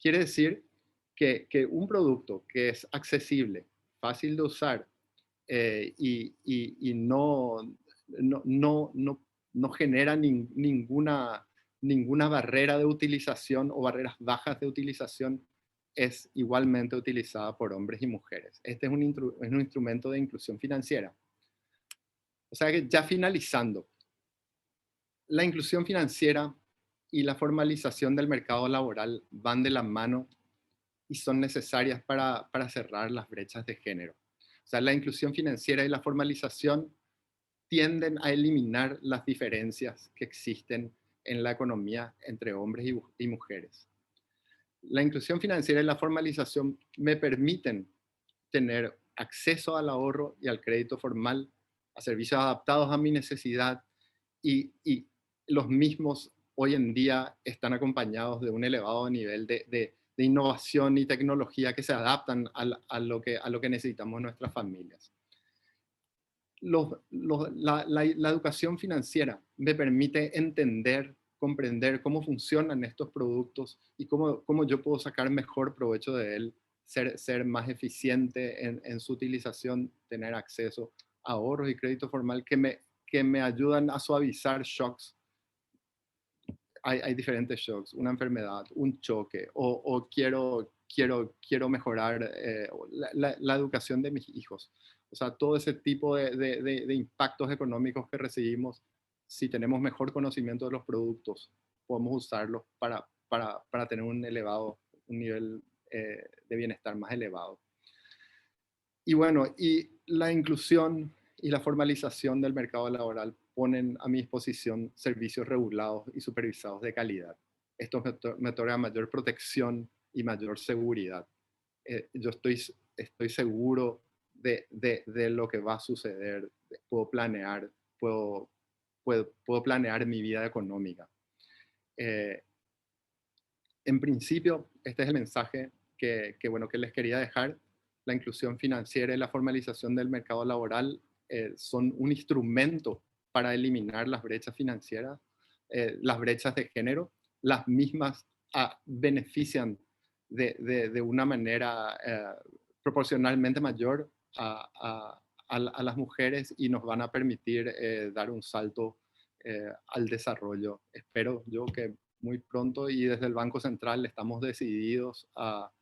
S7: Quiere decir que un producto que es accesible, fácil de usar y no genera ninguna barrera de utilización o barreras bajas de utilización, es igualmente utilizada por hombres y mujeres. Este es un instrumento de inclusión financiera. O sea que ya finalizando, la inclusión financiera y la formalización del mercado laboral van de la mano y son necesarias para cerrar las brechas de género. O sea, la inclusión financiera y la formalización tienden a eliminar las diferencias que existen en la economía entre hombres y mujeres. La inclusión financiera y la formalización me permiten tener acceso al ahorro y al crédito formal, a servicios adaptados a mi necesidad y los mismos hoy en día están acompañados de un elevado nivel de innovación y tecnología que se adaptan a lo que necesitamos nuestras familias. La educación financiera me permite entender, comprender cómo funcionan estos productos y cómo yo puedo sacar mejor provecho de él, ser más eficiente en su utilización, tener acceso a ahorros y crédito formal que me ayudan a suavizar shocks. Hay diferentes shocks, una enfermedad, un choque, o quiero mejorar la educación de mis hijos. O sea, todo ese tipo de impactos económicos que recibimos, si tenemos mejor conocimiento de los productos, podemos usarlos para tener un nivel de bienestar más elevado. Y bueno, y la inclusión y la formalización del mercado laboral ponen a mi disposición servicios regulados y supervisados de calidad. Esto me otorga mayor protección y mayor seguridad. Yo estoy seguro de lo que va a suceder. Puedo planear mi vida económica. En principio, este es el mensaje que les quería dejar. La inclusión financiera y la formalización del mercado laboral son un instrumento para eliminar las brechas financieras, las brechas de género. Las mismas benefician de una manera proporcionalmente mayor a las mujeres y nos van a permitir dar un salto al desarrollo. Espero yo que muy pronto, y desde el Banco Central estamos decididos a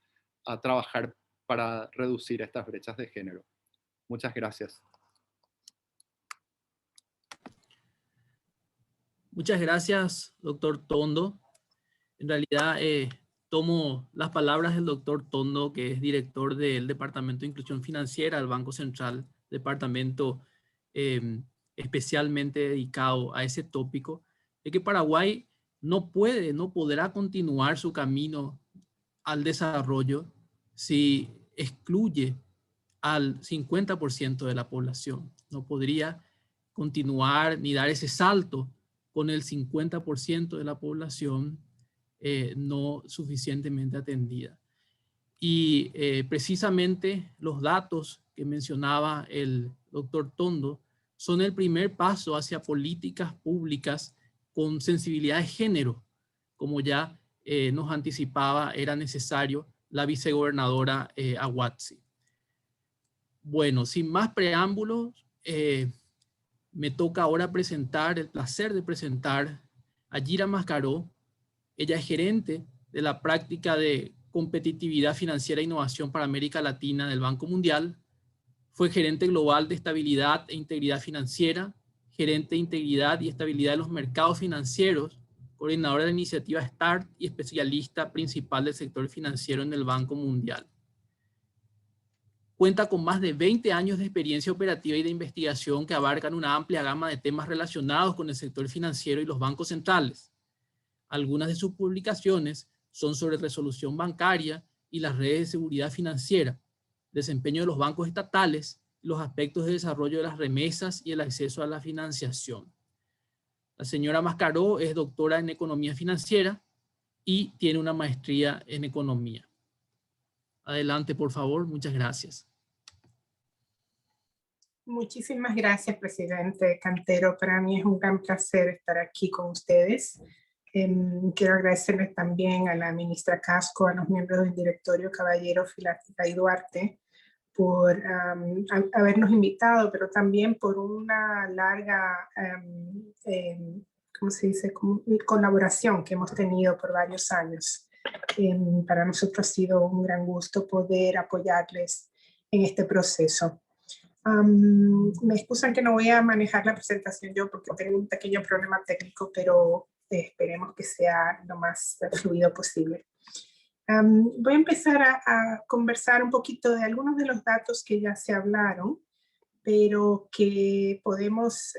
S7: trabajar para reducir estas brechas de género. Muchas gracias.
S3: Muchas gracias, doctor Tondo. En realidad, tomo las palabras del doctor Tondo, que es director del Departamento de Inclusión Financiera del Banco Central, departamento especialmente dedicado a ese tópico, de que Paraguay no podrá continuar su camino al desarrollo si excluye al 50% de la población. No podría continuar ni dar ese salto con el 50% de la población no suficientemente atendida. Y precisamente los datos que mencionaba el doctor Tondo son el primer paso hacia políticas públicas con sensibilidad de género, como ya nos anticipaba era necesario la vicegobernadora Ahuatzi. Bueno, sin más preámbulos, me toca ahora el placer de presentar a Yira Mascaró, Ella es gerente de la práctica de competitividad financiera e innovación para América Latina del Banco Mundial. Fue gerente global de estabilidad e integridad financiera, gerente de integridad y estabilidad de los mercados financieros, coordinadora de la iniciativa START y especialista principal del sector financiero en el Banco Mundial. Cuenta con más de 20 años de experiencia operativa y de investigación que abarcan una amplia gama de temas relacionados con el sector financiero y los bancos centrales. Algunas de sus publicaciones son sobre resolución bancaria y las redes de seguridad financiera, desempeño de los bancos estatales, los aspectos de desarrollo de las remesas y el acceso a la financiación. La señora Mascaró es doctora en economía financiera y tiene una maestría en economía. Adelante, por favor. Muchas gracias.
S8: Muchísimas gracias, presidente Cantero. Para mí es un gran placer estar aquí con ustedes. Quiero agradecerles también a la ministra Casco, a los miembros del directorio Caballero, Filártica y Duarte, por habernos invitado, pero también por una larga ¿cómo se dice? Colaboración que hemos tenido por varios años. Para nosotros ha sido un gran gusto poder apoyarles en este proceso. Me excusan que no voy a manejar la presentación yo porque tengo un pequeño problema técnico, pero esperemos que sea lo más fluido posible. Voy a empezar a conversar un poquito de algunos de los datos que ya se hablaron, pero que podemos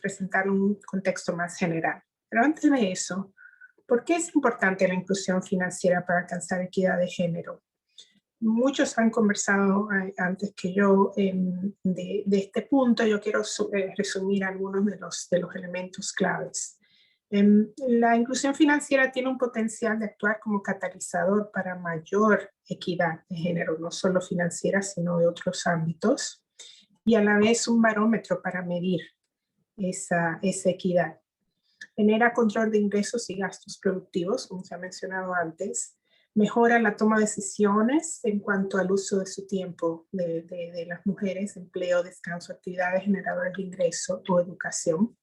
S8: presentar un contexto más general. Pero antes de eso, ¿por qué es importante la inclusión financiera para alcanzar equidad de género? Muchos han conversado antes que yo de este punto. Yo quiero resumir algunos de los elementos claves. La inclusión financiera tiene un potencial de actuar como catalizador para mayor equidad de género, no solo financiera, sino de otros ámbitos, y a la vez un barómetro para medir esa equidad. Genera control de ingresos y gastos productivos, como se ha mencionado antes. Mejora la toma de decisiones en cuanto al uso de su tiempo de las mujeres, empleo, descanso, actividades generadoras de ingreso o educación.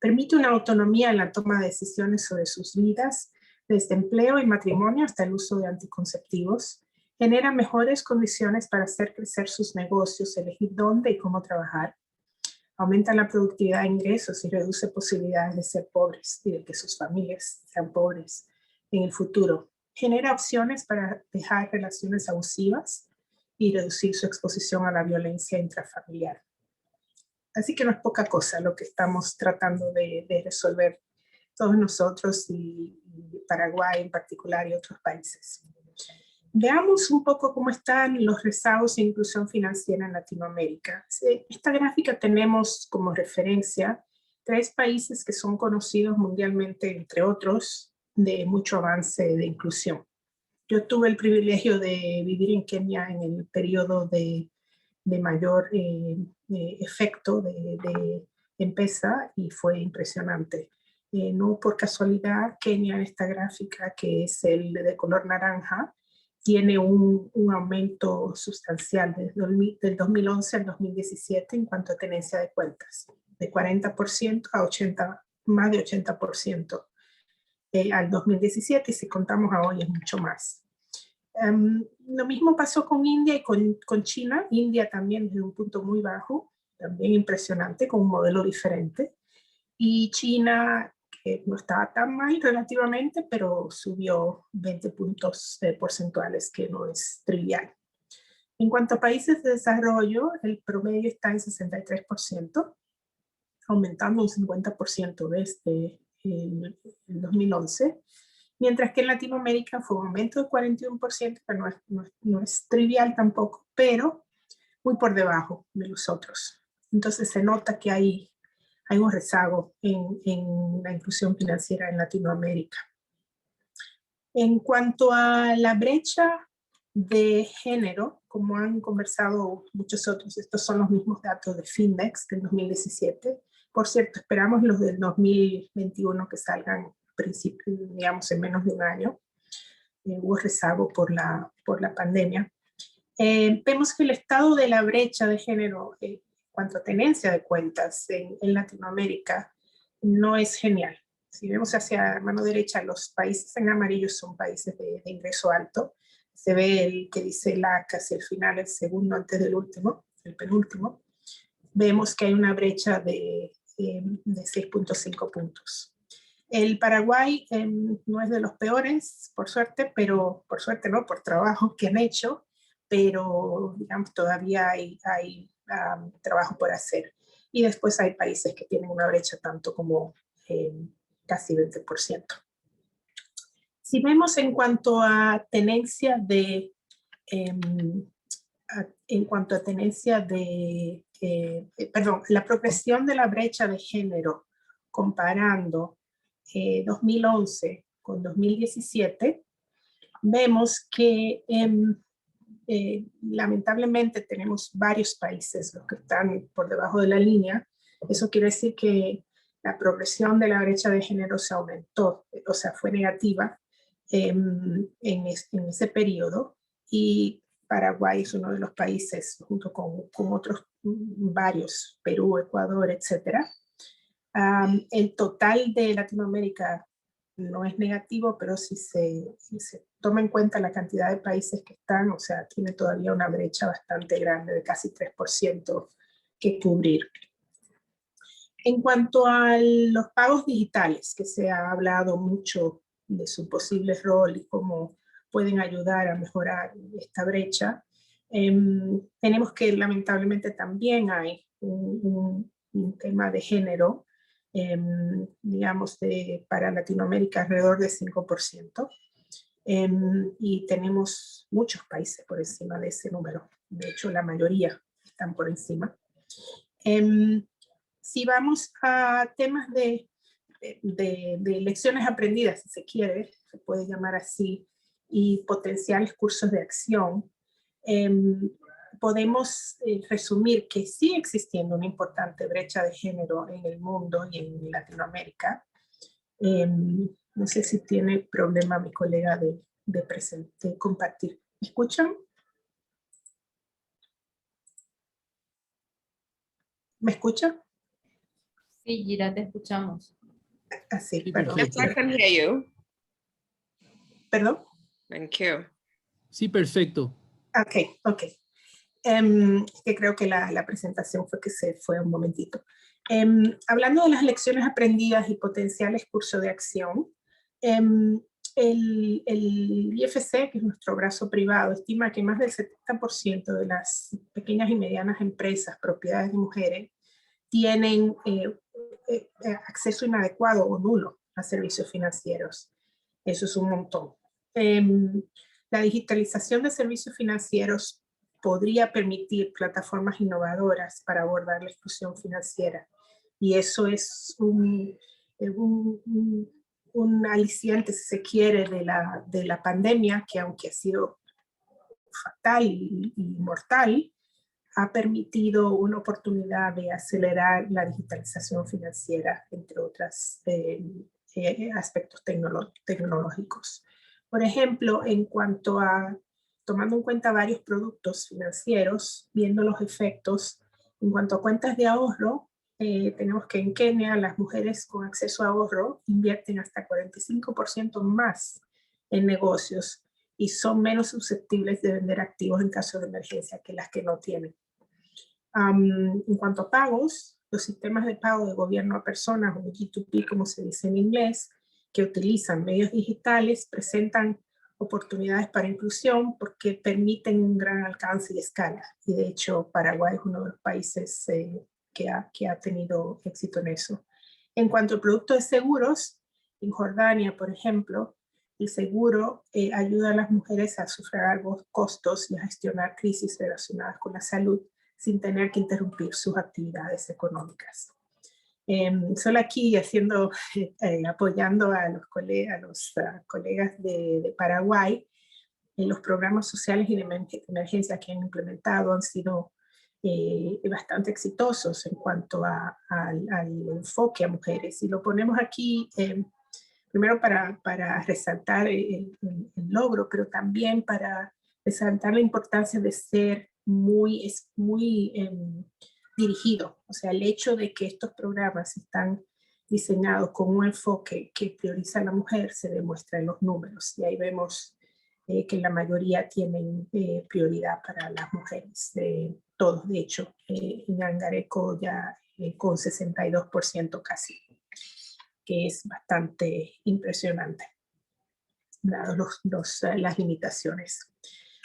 S8: Permite una autonomía en la toma de decisiones sobre sus vidas, desde empleo y matrimonio hasta el uso de anticonceptivos. Genera mejores condiciones para hacer crecer sus negocios, elegir dónde y cómo trabajar. Aumenta la productividad de ingresos y reduce posibilidades de ser pobres y de que sus familias sean pobres en el futuro. Genera opciones para dejar relaciones abusivas y reducir su exposición a la violencia intrafamiliar. Así que no es poca cosa lo que estamos tratando de resolver todos nosotros y Paraguay en particular y otros países. Veamos un poco cómo están los rezagos de inclusión financiera en Latinoamérica. En esta gráfica tenemos como referencia 3 países que son conocidos mundialmente, entre otros, de mucho avance de inclusión. Yo tuve el privilegio de vivir en Kenia en el periodo de mayor efecto de M-Pesa y fue impresionante. No por casualidad, Kenia en esta gráfica, que es el de color naranja, tiene un aumento sustancial desde del 2011 al 2017 en cuanto a tenencia de cuentas, de 40% a más de 80% al 2017, y si contamos a hoy es mucho más. Lo mismo pasó con India y con China. India también desde un punto muy bajo, también impresionante, con un modelo diferente. Y China, que no estaba tan mal relativamente, pero subió 20 puntos porcentuales, que no es trivial. En cuanto a países de desarrollo, el promedio está en 63%, aumentando un 50% desde el 2011. Mientras que en Latinoamérica fue un aumento de 41%, que no es trivial tampoco, pero muy por debajo de los otros. Entonces se nota que hay un rezago en la inclusión financiera en Latinoamérica. En cuanto a la brecha de género, como han conversado muchos otros, estos son los mismos datos de Findex del 2017. Por cierto, esperamos los del 2021 que salgan principio, digamos, en menos de un año. Hubo rezago por la pandemia. Vemos que el estado de la brecha de género en cuanto a tenencia de cuentas en Latinoamérica no es genial. Si vemos hacia mano derecha, los países en amarillo son países de ingreso alto. Se ve el que dice LAC hacia el final, el segundo antes del último, el penúltimo. Vemos que hay una brecha de 6.5 puntos. El Paraguay no es de los peores, por suerte, pero por suerte no, por trabajo que han hecho, pero digamos, todavía hay trabajo por hacer. Y después hay países que tienen una brecha tanto como casi 20%. Si vemos en cuanto a tenencia de la progresión de la brecha de género comparando 2011 con 2017, vemos que lamentablemente tenemos varios países los que están por debajo de la línea. Eso quiere decir que la progresión de la brecha de género se aumentó, o sea, fue negativa en ese periodo, y Paraguay es uno de los países, junto con otros varios, Perú, Ecuador, etc. El total de Latinoamérica no es negativo, pero si se toma en cuenta la cantidad de países que están, o sea, tiene todavía una brecha bastante grande de casi 3% que cubrir. En cuanto a los pagos digitales, que se ha hablado mucho de su posible rol y cómo pueden ayudar a mejorar esta brecha, tenemos que lamentablemente también hay un tema de género, digamos, para Latinoamérica alrededor de 5%, y tenemos muchos países por encima de ese número. De hecho, la mayoría están por encima. Si vamos a temas de lecciones aprendidas, si se quiere, se puede llamar así, y potenciales cursos de acción, podemos resumir que sigue existiendo una importante brecha de género en el mundo y en Latinoamérica. No sé si tiene problema mi colega de compartir. ¿Me escuchan? ¿Me escuchan?
S6: Sí, Gira, te escuchamos.
S8: Así,
S3: Sí,
S8: perdón.
S3: perfecto.
S4: Yes, I can hear you.
S8: ¿Perdón?
S4: Thank you.
S3: Sí, perfecto.
S8: Ok. Que creo que la presentación fue que se fue un momentito. Hablando de las lecciones aprendidas y potenciales cursos de acción, el IFC, que es nuestro brazo privado, estima que más del 70% de las pequeñas y medianas empresas, propiedades de mujeres, tienen acceso inadecuado o nulo a servicios financieros. Eso es un montón. La digitalización de servicios financieros podría permitir plataformas innovadoras para abordar la exclusión financiera. Y eso es un aliciente, si se quiere, de la pandemia, que aunque ha sido fatal y mortal, ha permitido una oportunidad de acelerar la digitalización financiera, entre otros aspectos tecnológicos. Por ejemplo, en cuanto a, tomando en cuenta varios productos financieros, viendo los efectos, en cuanto a cuentas de ahorro, tenemos que en Kenia las mujeres con acceso a ahorro invierten hasta 45% más en negocios y son menos susceptibles de vender activos en caso de emergencia que las que no tienen. En cuanto a pagos, los sistemas de pago de gobierno a personas, o G2P como se dice en inglés, que utilizan medios digitales, presentan oportunidades para inclusión porque permiten un gran alcance y escala. Y de hecho, Paraguay es uno de los países que ha tenido éxito en eso. En cuanto al producto de seguros, en Jordania, por ejemplo, el seguro ayuda a las mujeres a sufragar costos y a gestionar crisis relacionadas con la salud sin tener que interrumpir sus actividades económicas. Solo aquí apoyando a los colegas de Paraguay, los programas sociales y de emergencia que han implementado han sido bastante exitosos en cuanto al enfoque a mujeres. Y lo ponemos aquí primero para resaltar el logro, pero también para resaltar la importancia de ser muy dirigido. O sea, el hecho de que estos programas están diseñado con un enfoque que prioriza a la mujer se demuestra en los números. Y ahí vemos que la mayoría tienen prioridad para las mujeres. Todos, de hecho, en Angareco ya con 62% casi, que es bastante impresionante, dadas las limitaciones.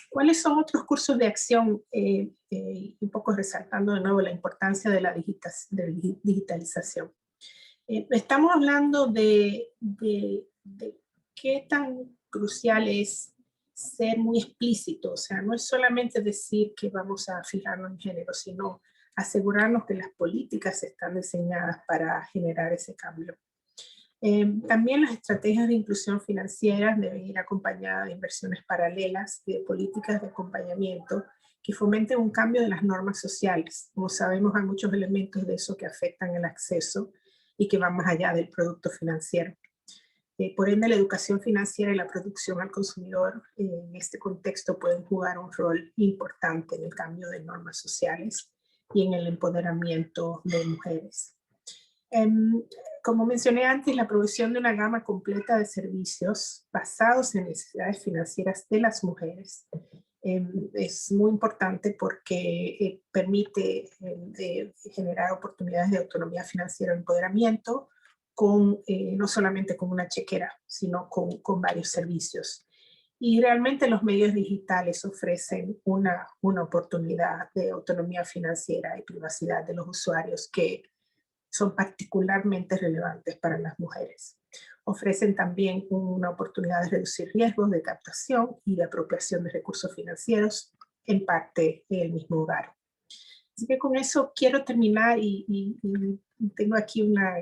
S8: ¿Cuáles son otros cursos de acción? Un poco resaltando de nuevo la importancia de la digitalización. Estamos hablando de qué tan crucial es ser muy explícito, o sea, no es solamente decir que vamos a fijarnos en género, sino asegurarnos que las políticas están diseñadas para generar ese cambio. También las estrategias de inclusión financiera deben ir acompañadas de inversiones paralelas y de políticas de acompañamiento que fomenten un cambio de las normas sociales. Como sabemos, hay muchos elementos de eso que afectan el acceso y que van más allá del producto financiero. Por ende, la educación financiera y la producción al consumidor en este contexto pueden jugar un rol importante en el cambio de normas sociales y en el empoderamiento de mujeres. Como mencioné antes, la provisión de una gama completa de servicios basados en necesidades financieras de las mujeres es muy importante porque permite generar oportunidades de autonomía financiera y empoderamiento, no solamente con una chequera, sino con varios servicios. Y realmente los medios digitales ofrecen una oportunidad de autonomía financiera y privacidad de los usuarios que son particularmente relevantes para las mujeres. Ofrecen también una oportunidad de reducir riesgos de captación y de apropiación de recursos financieros, en parte en el mismo hogar. Así que con eso quiero terminar y tengo aquí una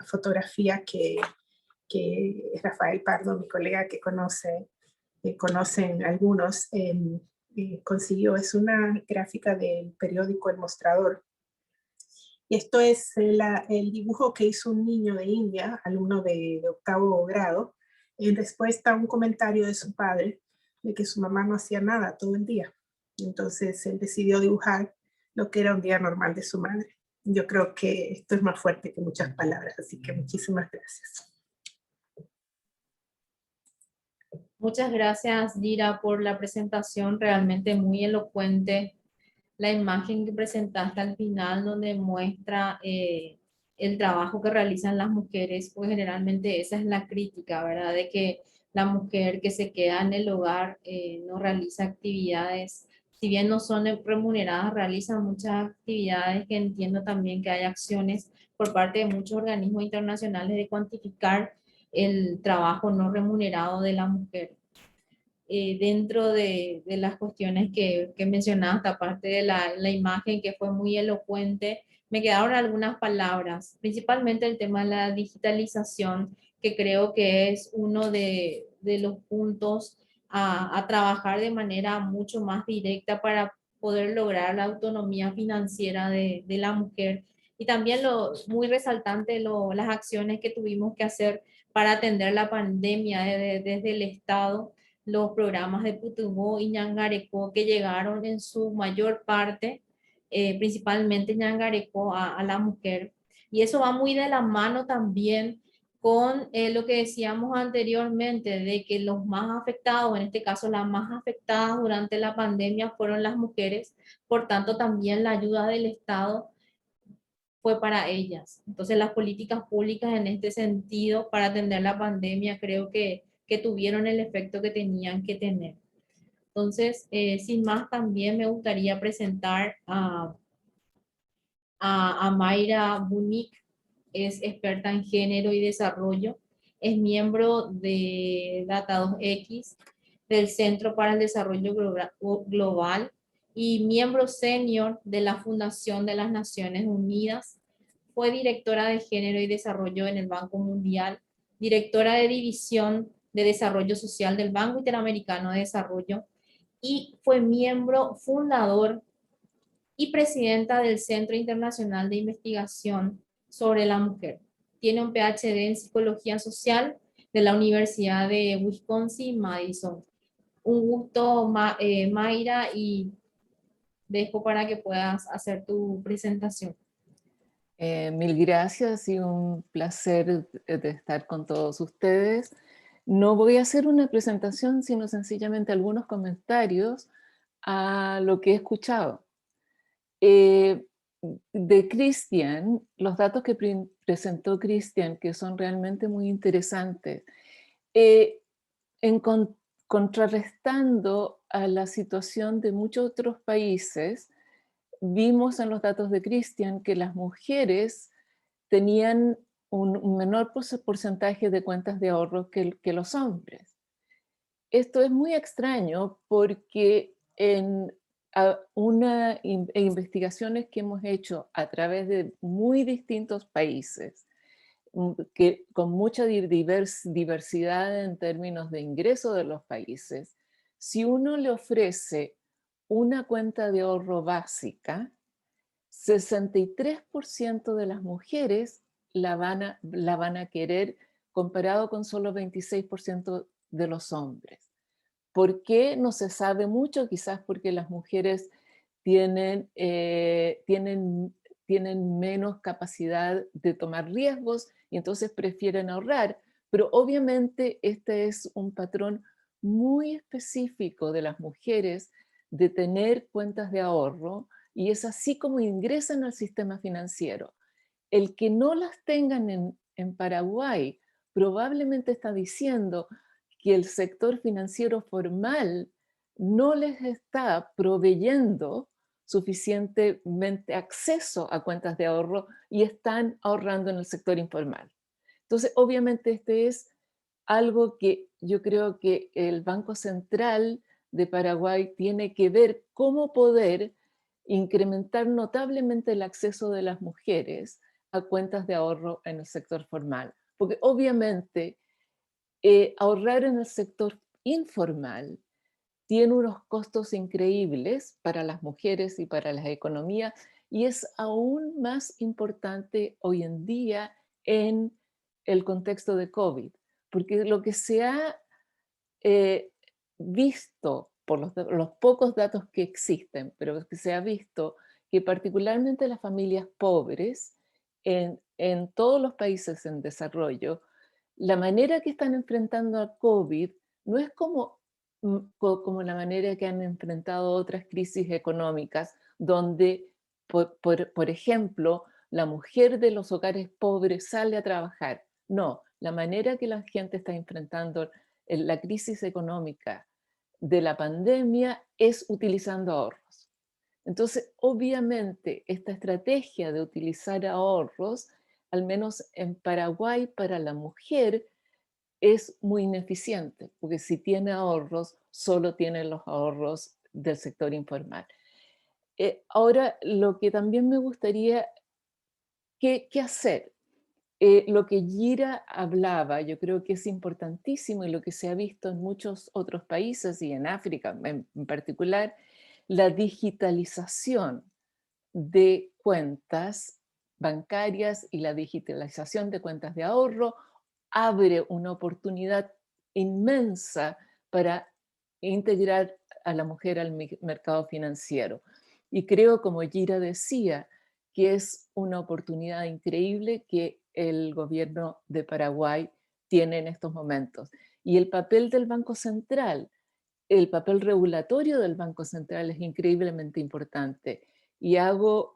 S8: fotografía que Rafael Pardo, mi colega que conocen algunos, consiguió. Es una gráfica del periódico El Mostrador. Y esto es el dibujo que hizo un niño de India, alumno de 8º grado, en respuesta a un comentario de su padre de que su mamá no hacía nada todo el día. Entonces él decidió dibujar lo que era un día normal de su madre. Yo creo que esto es más fuerte que muchas palabras, así que muchísimas gracias.
S6: Muchas gracias, Dira, por la presentación realmente muy elocuente. La imagen que presentaste al final donde muestra el trabajo que realizan las mujeres, pues generalmente esa es la crítica, ¿verdad? De que la mujer que se queda en el hogar no realiza actividades, si bien no son remuneradas, realiza muchas actividades, que entiendo también que hay acciones por parte de muchos organismos internacionales de cuantificar el trabajo no remunerado de la mujer. Dentro de las cuestiones que mencionaste, aparte de la imagen que fue muy elocuente, me quedaron algunas palabras, principalmente el tema de la digitalización, que creo que es uno de los puntos a trabajar de manera mucho más directa para poder lograr la autonomía financiera de la mujer. Y también muy resaltante las acciones que tuvimos que hacer para atender la pandemia desde el Estado, los programas de Putumayo y Ñangareco que llegaron en su mayor parte, principalmente Ñangareco, a la mujer. Y eso va muy de la mano también con lo que decíamos anteriormente, de que los más afectados, en este caso las más afectadas durante la pandemia fueron las mujeres, por tanto también la ayuda del Estado fue para ellas. Entonces las políticas públicas en este sentido para atender la pandemia creo que tuvieron el efecto que tenían que tener. Entonces, sin más, también me gustaría presentar a Mayra Bunic. Es experta en género y desarrollo, es miembro de Data2X, del Centro para el Desarrollo Global y miembro senior de la Fundación de las Naciones Unidas. Fue directora de género y desarrollo en el Banco Mundial, directora de división de desarrollo social del Banco Interamericano de Desarrollo y fue miembro fundador y presidenta del Centro Internacional de Investigación sobre la Mujer. Tiene un PhD en Psicología Social de la Universidad de Wisconsin-Madison. Un gusto, Mayra, y dejo para que puedas hacer tu presentación.
S9: Mil gracias y un placer de estar con todos ustedes. No voy a hacer una presentación, sino sencillamente algunos comentarios a lo que he escuchado. De Cristian, los datos que presentó Cristian, que son realmente muy interesantes, contrarrestando a la situación de muchos otros países, vimos en los datos de Cristian que las mujeres tenían un menor porcentaje de cuentas de ahorro que los hombres. Esto es muy extraño porque en investigaciones que hemos hecho a través de muy distintos países, con mucha diversidad en términos de ingreso de los países, si uno le ofrece una cuenta de ahorro básica, 63% de las mujeres la van a querer, comparado con solo 26% de los hombres. ¿Por qué? No se sabe mucho, quizás porque las mujeres tienen menos capacidad de tomar riesgos y entonces prefieren ahorrar, pero obviamente este es un patrón muy específico de las mujeres de tener cuentas de ahorro, y es así como ingresan al sistema financiero. El que no las tengan en Paraguay probablemente está diciendo que el sector financiero formal no les está proveyendo suficientemente acceso a cuentas de ahorro y están ahorrando en el sector informal. Entonces, obviamente este es algo que yo creo que el Banco Central de Paraguay tiene que ver cómo poder incrementar notablemente el acceso de las mujeres a cuentas de ahorro en el sector formal. Porque obviamente ahorrar en el sector informal tiene unos costos increíbles para las mujeres y para las economías, y es aún más importante hoy en día en el contexto de COVID, porque lo que se ha visto por los pocos datos que existen, pero que se ha visto que particularmente las familias pobres en todos los países en desarrollo, la manera que están enfrentando a COVID no es como la manera que han enfrentado otras crisis económicas, donde, por ejemplo, la mujer de los hogares pobres sale a trabajar. No, la manera que la gente está enfrentando la crisis económica de la pandemia es utilizando ahorros. Entonces, obviamente, esta estrategia de utilizar ahorros, al menos en Paraguay, para la mujer, es muy ineficiente, porque si tiene ahorros, solo tiene los ahorros del sector informal. Ahora, lo que también me gustaría, ¿qué hacer? Lo que Gira hablaba, yo creo que es importantísimo, y lo que se ha visto en muchos otros países y en África en particular, la digitalización de cuentas bancarias y la digitalización de cuentas de ahorro abre una oportunidad inmensa para integrar a la mujer al mercado financiero. Y creo, como Gira decía, que es una oportunidad increíble que el gobierno de Paraguay tiene en estos momentos. Y el papel del Banco Central, el papel regulatorio del Banco Central es increíblemente importante. Y hago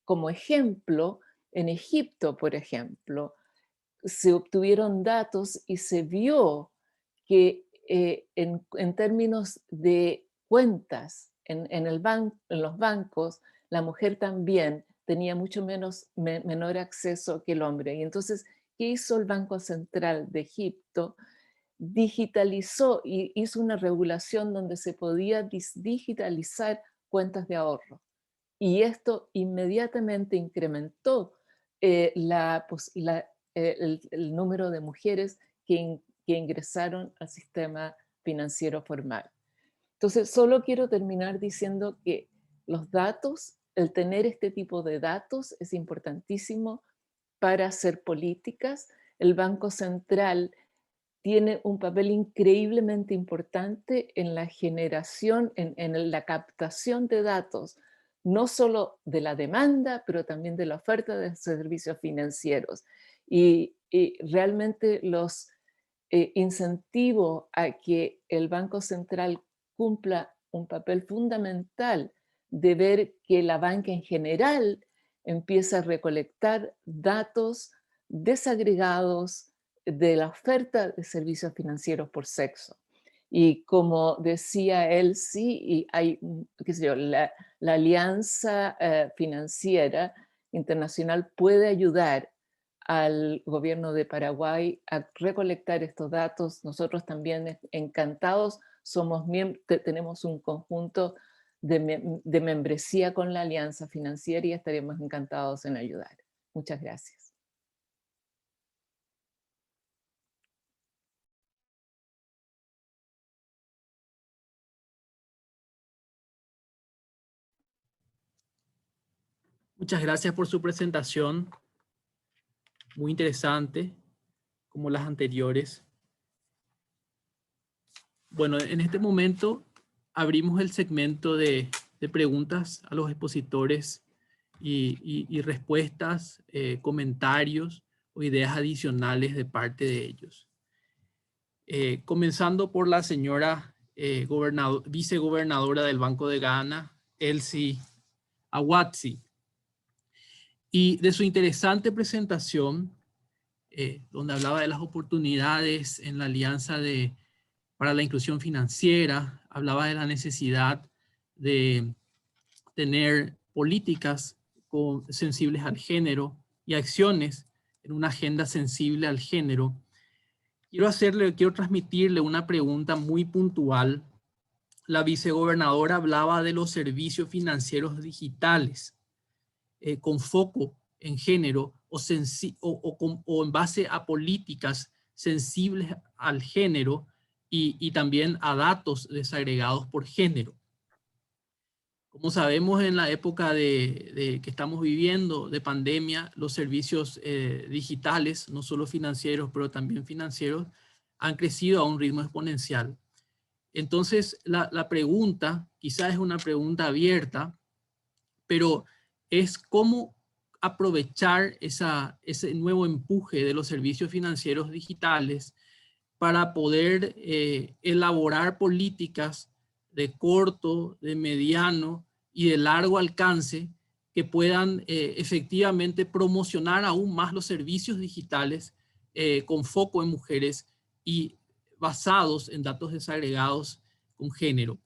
S9: como ejemplo, en Egipto, por ejemplo, se obtuvieron datos y se vio que en términos de cuentas en los bancos, la mujer también tenía mucho menor acceso que el hombre. Y entonces, ¿qué hizo el Banco Central de Egipto? Digitalizó y hizo una regulación donde se podía digitalizar cuentas de ahorro. Y esto inmediatamente incrementó el número de mujeres que ingresaron al sistema financiero formal. Entonces, solo quiero terminar diciendo que los datos, el tener este tipo de datos es importantísimo para hacer políticas. El Banco Central tiene un papel increíblemente importante en la generación, en la captación de datos no solo de la demanda, pero también de la oferta de servicios financieros. Y realmente los incentivo a que el Banco Central cumpla un papel fundamental de ver que la banca en general empieza a recolectar datos desagregados de la oferta de servicios financieros por sexo. Y como decía él, sí, y hay, qué sé yo, la alianza financiera internacional puede ayudar al gobierno de Paraguay a recolectar estos datos. Nosotros también encantados tenemos un conjunto de membresía con la Alianza Financiera y estaremos encantados en ayudar. Muchas gracias.
S3: Muchas gracias por su presentación. Muy interesante, como las anteriores. Bueno, en este momento abrimos el segmento de preguntas a los expositores y respuestas, comentarios o ideas adicionales de parte de ellos. Comenzando por la señora vicegobernadora del Banco de Ghana, Elsie Awatsi. Y de su interesante presentación, donde hablaba de las oportunidades en la Alianza para la Inclusión Financiera, hablaba de la necesidad de tener políticas sensibles al género y acciones en una agenda sensible al género. Quiero transmitirle una pregunta muy puntual. La vicegobernadora hablaba de los servicios financieros digitales con foco en género o en base a políticas sensibles al género y también a datos desagregados por género. Como sabemos, en la época que estamos viviendo de pandemia, los servicios digitales, no solo financieros, pero también financieros, han crecido a un ritmo exponencial. Entonces, la pregunta, quizás es una pregunta abierta, pero es cómo aprovechar ese nuevo empuje de los servicios financieros digitales para poder elaborar políticas de corto, de mediano y de largo alcance que puedan efectivamente promocionar aún más los servicios digitales con foco en mujeres y basados en datos desagregados con género.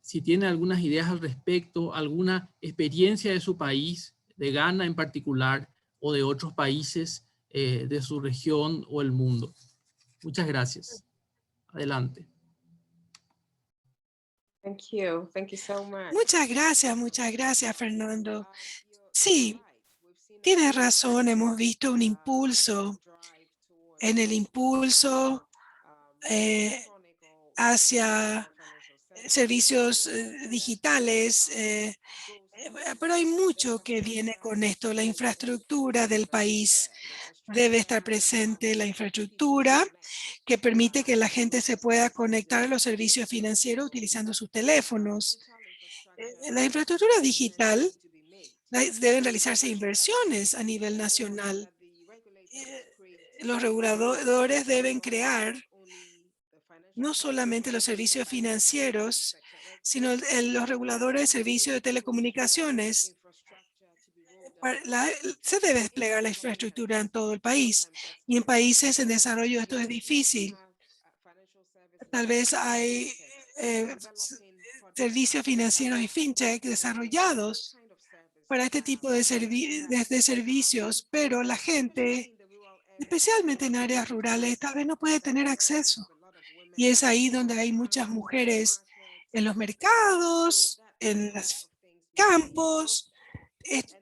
S3: Si tiene algunas ideas al respecto, alguna experiencia de su país, de Ghana en particular, o de otros países de su región o el mundo. Muchas gracias. Adelante.
S4: Thank you. Thank you so much.
S5: Muchas gracias, Fernando. Sí, tienes razón, hemos visto un impulso hacia servicios digitales, pero hay mucho que viene con esto. La infraestructura del país debe estar presente, la infraestructura que permite que la gente se pueda conectar a los servicios financieros utilizando sus teléfonos. La infraestructura digital deben realizarse inversiones a nivel nacional. Los reguladores deben crear no solamente los servicios financieros, sino los reguladores de servicios de telecomunicaciones. Se debe desplegar la infraestructura en todo el país y en países en desarrollo esto es difícil. Tal vez hay servicios financieros y fintech desarrollados para este tipo de servicios, pero la gente, especialmente en áreas rurales, tal vez no puede tener acceso. Y es ahí donde hay muchas mujeres en los mercados, en los campos.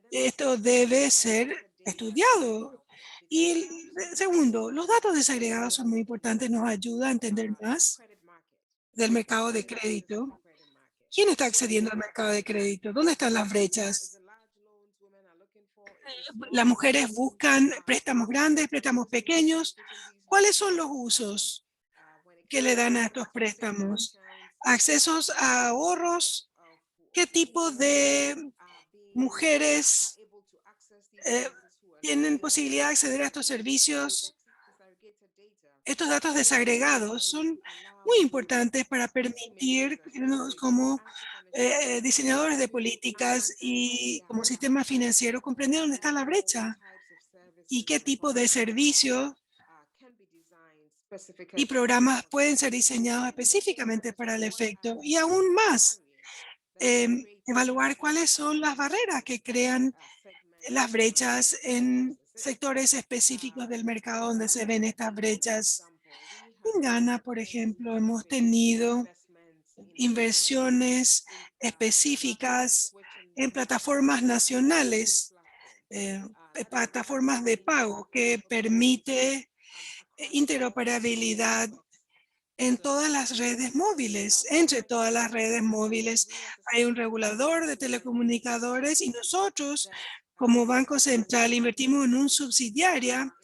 S5: Esto debe ser estudiado. Y segundo, los datos desagregados son muy importantes, nos ayuda a entender más del mercado de crédito. ¿Quién está accediendo al mercado de crédito? ¿Dónde están las brechas? Las mujeres buscan préstamos grandes, préstamos pequeños. ¿Cuáles son los usos que le dan a estos préstamos? Accesos a ahorros qué tipo de mujeres tienen posibilidad de acceder a estos servicios. Estos datos desagregados son muy importantes para permitirnos como diseñadores de políticas y como sistema financiero comprender dónde está la brecha y qué tipo de servicios y programas pueden ser diseñados específicamente para el efecto. Y aún más, evaluar cuáles son las barreras que crean las brechas en sectores específicos del mercado donde se ven estas brechas. En Ghana, por ejemplo, hemos tenido inversiones específicas en plataformas nacionales, plataformas de pago que permite interoperabilidad en todas las redes móviles. Entre todas las redes móviles hay un regulador de telecomunicadores y nosotros, como Banco Central, invertimos en un subsidiaria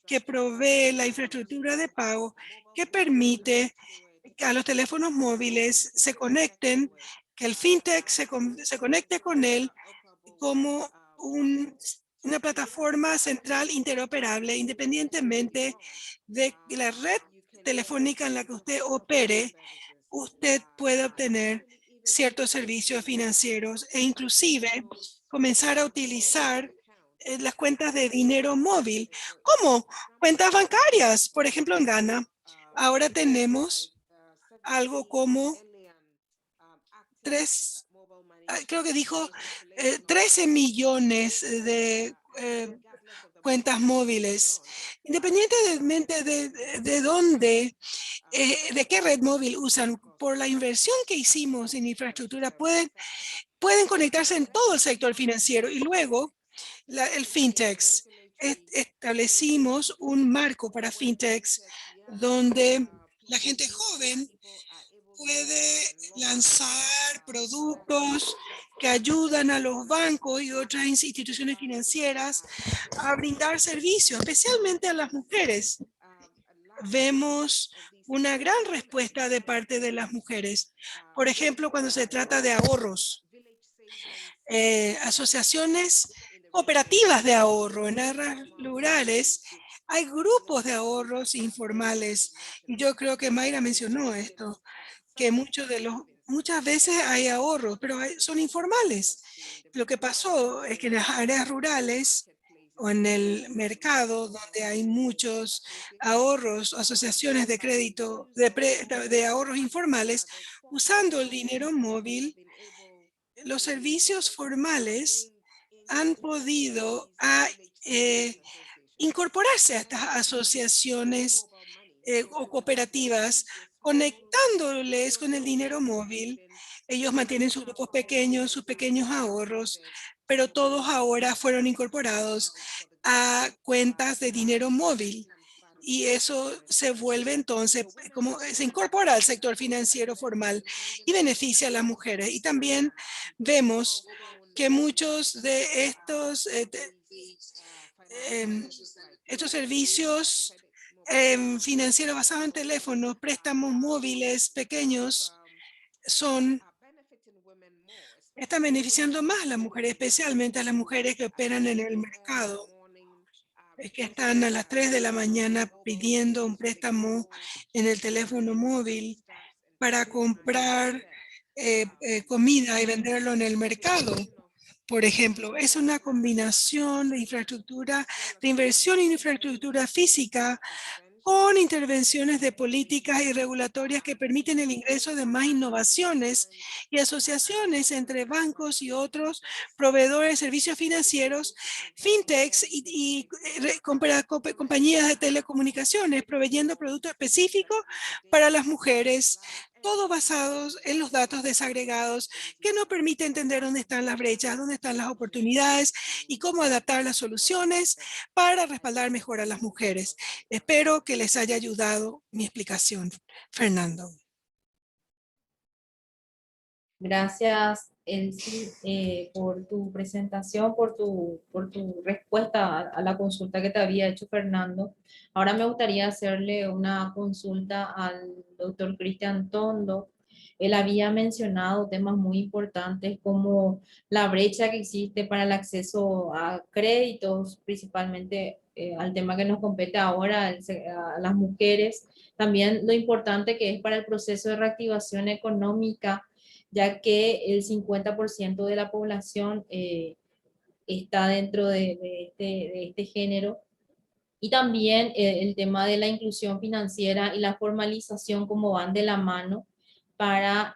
S5: que provee la infraestructura de pago que permite que a los teléfonos móviles se conecten, que el fintech se conecte con él como una plataforma central interoperable, independientemente de la red telefónica en la que usted opere, usted puede obtener ciertos servicios financieros e inclusive comenzar a utilizar las cuentas de dinero móvil, como cuentas bancarias. Por ejemplo, en Ghana, ahora tenemos algo como creo que dijo 13 millones de cuentas móviles, independientemente de dónde, de qué red móvil usan. Por la inversión que hicimos en infraestructura, pueden conectarse en todo el sector financiero. Y luego, el fintechs. Establecimos un marco para fintechs donde la gente joven puede lanzar productos que ayudan a los bancos y otras instituciones financieras a brindar servicios, especialmente a las mujeres. Vemos una gran respuesta de parte de las mujeres. Por ejemplo, cuando se trata de ahorros, asociaciones cooperativas de ahorro en áreas rurales, hay grupos de ahorros informales. Y yo creo que Mayra mencionó esto, que muchas veces hay ahorros, pero son informales. Lo que pasó es que en las áreas rurales o en el mercado donde hay muchos ahorros, asociaciones de crédito, de ahorros informales, usando el dinero móvil, los servicios formales han podido incorporarse a estas asociaciones o cooperativas, conectándoles con el dinero móvil. Ellos mantienen sus grupos pequeños, sus pequeños ahorros, pero todos ahora fueron incorporados a cuentas de dinero móvil. Y eso se vuelve entonces, como se incorpora al sector financiero formal y beneficia a las mujeres. Y también vemos que muchos de estos servicios financieros basados en teléfonos, préstamos móviles pequeños, están beneficiando más a las mujeres, especialmente a las mujeres que operan en el mercado. Es que están a las 3 de la mañana pidiendo un préstamo en el teléfono móvil para comprar comida y venderlo en el mercado. Por ejemplo, es una combinación de infraestructura, de inversión en infraestructura física con intervenciones de políticas y regulatorias que permiten el ingreso de más innovaciones y asociaciones entre bancos y otros proveedores de servicios financieros, fintechs y compañías de telecomunicaciones, proveyendo productos específicos para las mujeres, todos basados en los datos desagregados que nos permiten entender dónde están las brechas, dónde están las oportunidades y cómo adaptar las soluciones para respaldar mejor a las mujeres. Espero que les haya ayudado mi explicación, Fernando.
S6: Gracias, Elsie, por tu presentación, por tu respuesta a la consulta que te había hecho Fernando. Ahora me gustaría hacerle una consulta al doctor Cristian Tondo. Él había mencionado temas muy importantes como la brecha que existe para el acceso a créditos, principalmente al tema que nos compete ahora, a las mujeres. También lo importante que es para el proceso de reactivación económica, ya que el 50% de la población está dentro de este género. Y también el tema de la inclusión financiera y la formalización, como van de la mano para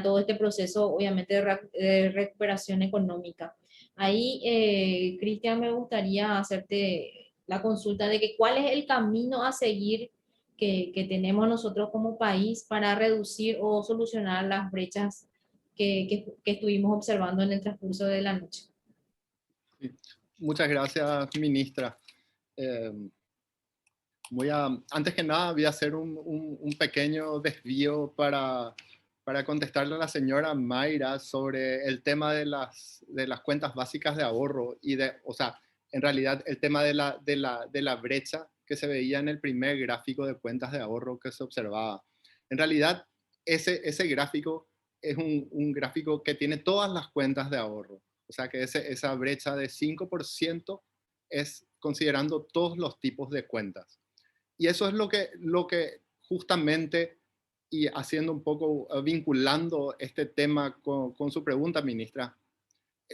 S6: todo este proceso, obviamente, de recuperación económica. Ahí, Cristian, me gustaría hacerte la consulta de que cuál es el camino a seguir que tenemos nosotros como país para reducir o solucionar las brechas que estuvimos observando en el transcurso de la noche.
S7: Sí. Muchas gracias, ministra. Antes que nada, voy a hacer un pequeño desvío para contestarle a la señora Mayra sobre el tema de las cuentas básicas de ahorro o sea, en realidad el tema de la brecha que se veía en el primer gráfico de cuentas de ahorro que se observaba. En realidad, ese gráfico es un gráfico que tiene todas las cuentas de ahorro. O sea, que esa brecha de 5% es considerando todos los tipos de cuentas. Y eso es lo que justamente, y haciendo un poco, vinculando este tema con su pregunta, ministra,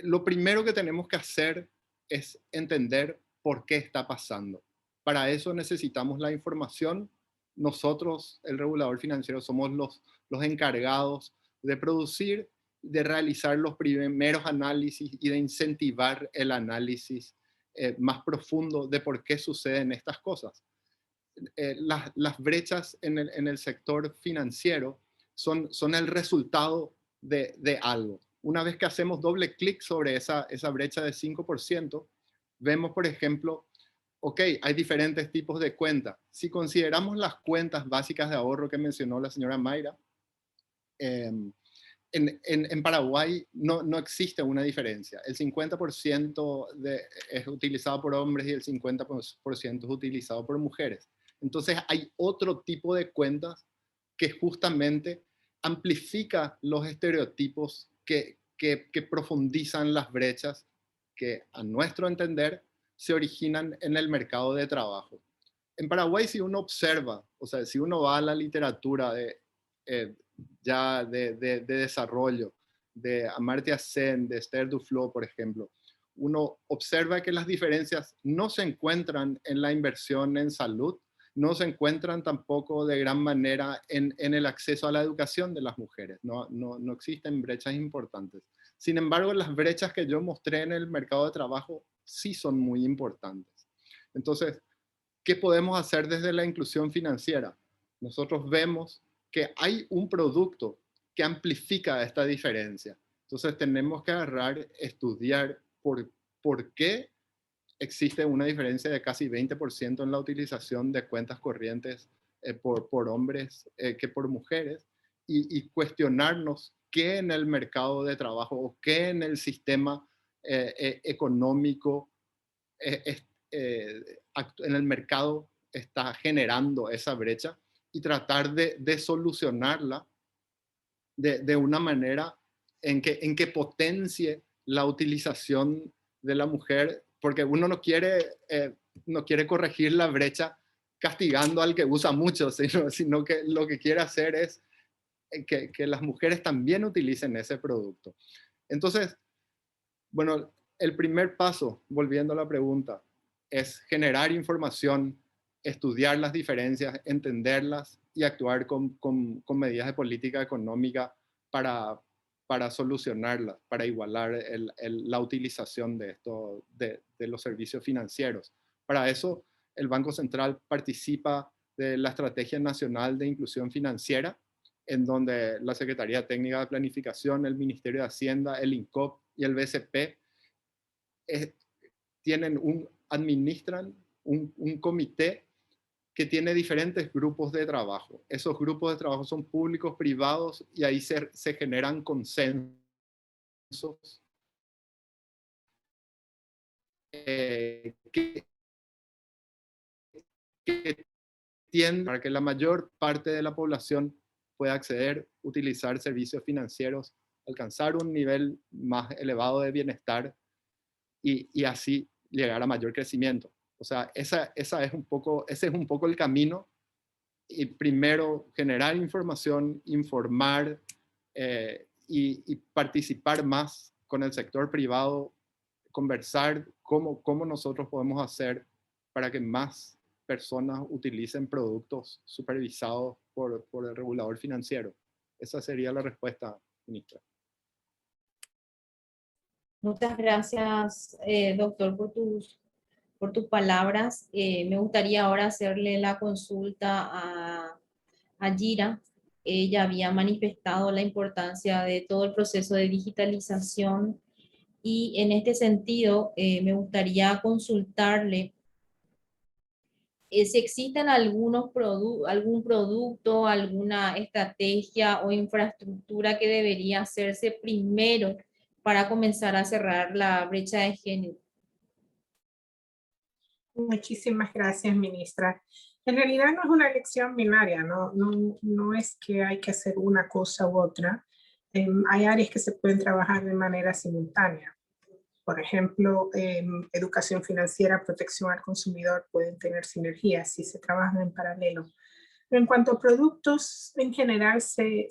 S7: lo primero que tenemos que hacer es entender por qué está pasando. Para eso necesitamos la información. Nosotros, el regulador financiero, somos los encargados de producir, de realizar los primeros análisis y de incentivar el análisis más profundo de por qué suceden estas cosas. Las brechas en el sector financiero son el resultado de algo. Una vez que hacemos doble clic sobre esa brecha de 5%, vemos, por ejemplo, ok, hay diferentes tipos de cuentas. Si consideramos las cuentas básicas de ahorro que mencionó la señora Mayra, en Paraguay no existe una diferencia. El 50% es utilizado por hombres y el 50% es utilizado por mujeres. Entonces hay otro tipo de cuentas que justamente amplifica los estereotipos que profundizan las brechas que, a nuestro entender, se originan en el mercado de trabajo. En Paraguay, si uno observa, o sea, si uno va a la literatura de desarrollo, de Amartya Sen, de Esther Duflo, por ejemplo, uno observa que las diferencias no se encuentran en la inversión en salud, no se encuentran tampoco de gran manera en el acceso a la educación de las mujeres. No existen brechas importantes. Sin embargo, las brechas que yo mostré en el mercado de trabajo sí son muy importantes. Entonces, ¿qué podemos hacer desde la inclusión financiera? Nosotros vemos que hay un producto que amplifica esta diferencia. Entonces tenemos que agarrar, estudiar por qué existe una diferencia de casi 20% en la utilización de cuentas corrientes por hombres que por mujeres y cuestionarnos qué en el mercado de trabajo o qué en el sistema económico en el mercado está generando esa brecha y tratar de solucionarla de una manera en que potencie la utilización de la mujer, porque uno no quiere corregir la brecha castigando al que usa mucho, sino que lo que quiere hacer es que las mujeres también utilicen ese producto. Entonces, bueno, el primer paso, volviendo a la pregunta, es generar información, estudiar las diferencias, entenderlas y actuar con medidas de política económica para solucionarlas, para igualar la utilización de los servicios financieros. Para eso, el Banco Central participa de la Estrategia Nacional de Inclusión Financiera, en donde la Secretaría Técnica de Planificación, el Ministerio de Hacienda, el INCOP y el BCP administran un comité que tiene diferentes grupos de trabajo. Esos grupos de trabajo son públicos, privados, y ahí se generan consensos que tienden para que la mayor parte de la población pueda acceder, utilizar servicios financieros, alcanzar un nivel más elevado de bienestar y así llegar a mayor crecimiento. O sea, ese es un poco el camino. Y primero generar información, informar y participar más con el sector privado, conversar cómo nosotros podemos hacer para que más personas utilicen productos supervisados por el regulador financiero. Esa sería la respuesta, ministra.
S6: Muchas gracias, doctor, por tus palabras. Me gustaría ahora hacerle la consulta a Gira. Ella había manifestado la importancia de todo el proceso de digitalización y en este sentido me gustaría consultarle si existen algún producto, alguna estrategia o infraestructura que debería hacerse primero para comenzar a cerrar la brecha de género.
S8: Muchísimas gracias, ministra. En realidad no es una elección binaria, no es que hay que hacer una cosa u otra. Hay áreas que se pueden trabajar de manera simultánea. Por ejemplo, educación financiera, protección al consumidor pueden tener sinergias si se trabajan en paralelo. Pero en cuanto a productos, en general se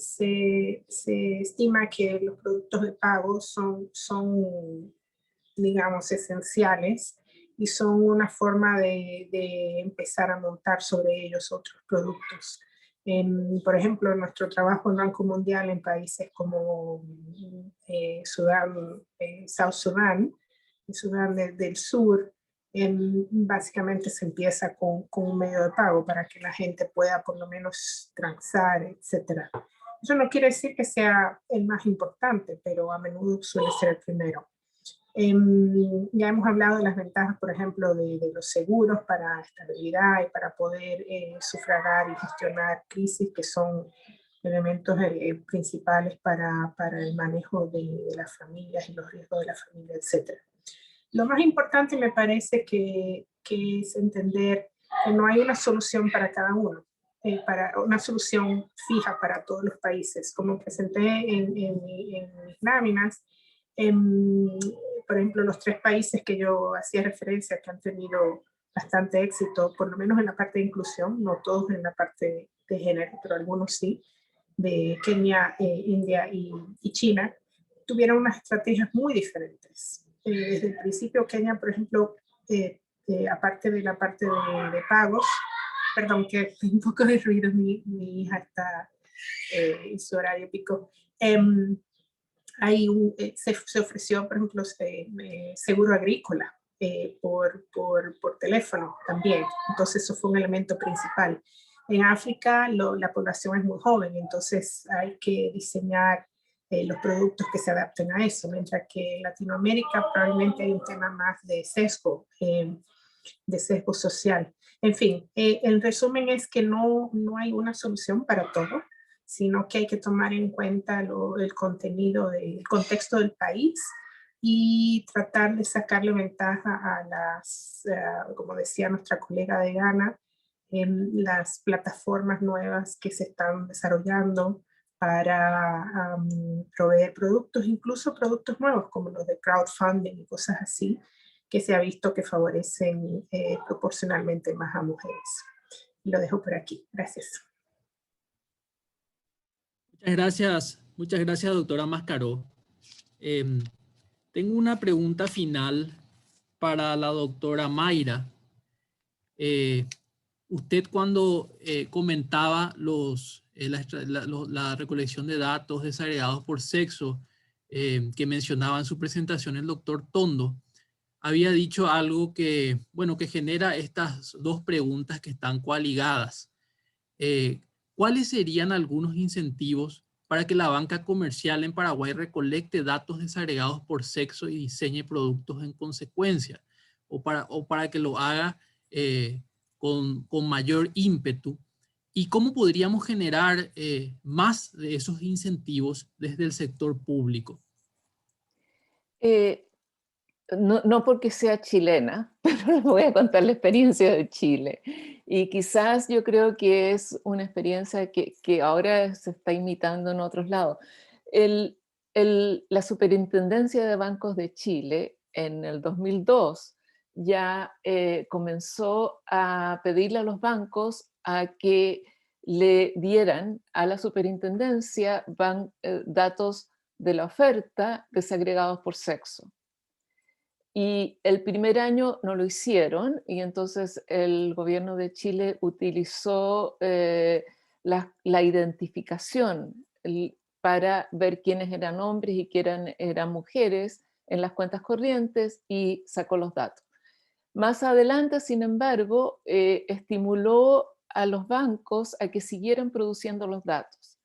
S8: estima que los productos de pago son digamos, esenciales y son una forma de empezar a montar sobre ellos otros productos. Por ejemplo, nuestro trabajo en Banco Mundial en países como South Sudán, Sudán del Sur, básicamente se empieza con un medio de pago para que la gente pueda por lo menos transar, etc. Eso no quiere decir que sea el más importante, pero a menudo suele ser el primero. Ya hemos hablado de las ventajas, por ejemplo, de los seguros para estabilidad y para poder sufragar y gestionar crisis, que son elementos principales para el manejo de las familias y los riesgos de la familia, etc. Lo más importante me parece que es entender que no hay una solución para cada uno, para una solución fija para todos los países. Como presenté en mis láminas, por ejemplo, los 3 países que yo hacía referencia que han tenido bastante éxito, por lo menos en la parte de inclusión, no todos en la parte de género, pero algunos sí, de Kenia, India y China, tuvieron unas estrategias muy diferentes. Desde el principio, Kenia, por ejemplo, aparte de la parte de pagos, perdón, que un poco de ruido, mi hija está en su horario pico, se ofreció, por ejemplo, seguro agrícola por teléfono también. Entonces eso fue un elemento principal. En África la población es muy joven, entonces hay que diseñar los productos que se adapten a eso, mientras que en Latinoamérica probablemente hay un tema más de sesgo social. En fin, el resumen es que no hay una solución para todo, sino que hay que tomar en cuenta el contenido, el contexto del país y tratar de sacarle ventaja a las, como decía nuestra colega de Ghana, las plataformas nuevas que se están desarrollando para proveer productos, incluso productos nuevos como los de crowdfunding y cosas así, que se ha visto que favorecen proporcionalmente más a mujeres. Lo dejo por aquí. Gracias.
S3: Muchas gracias, doctora Mascaró. Tengo una pregunta final para la doctora Mayra. Usted cuando comentaba la recolección de datos desagregados por sexo que mencionaba en su presentación el doctor Tondo, había dicho algo que genera estas 2 preguntas que están coaligadas. ¿Cuáles serían algunos incentivos para que la banca comercial en Paraguay recolecte datos desagregados por sexo y diseñe productos en consecuencia? O para que lo haga con mayor ímpetu. ¿Y cómo podríamos generar más de esos incentivos desde el sector público?
S9: no porque sea chilena, pero les voy a contar la experiencia de Chile. Y quizás yo creo que es una experiencia que ahora se está imitando en otros lados. La Superintendencia de Bancos de Chile en el 2002 ya comenzó a pedirle a los bancos a que le dieran a la superintendencia datos de la oferta desagregados por sexo. Y el primer año no lo hicieron y entonces el gobierno de Chile utilizó la identificación para ver quiénes eran hombres y quiénes eran mujeres en las cuentas corrientes y sacó los datos. Más adelante, sin embargo, estimuló a los bancos a que siguieran produciendo los datos.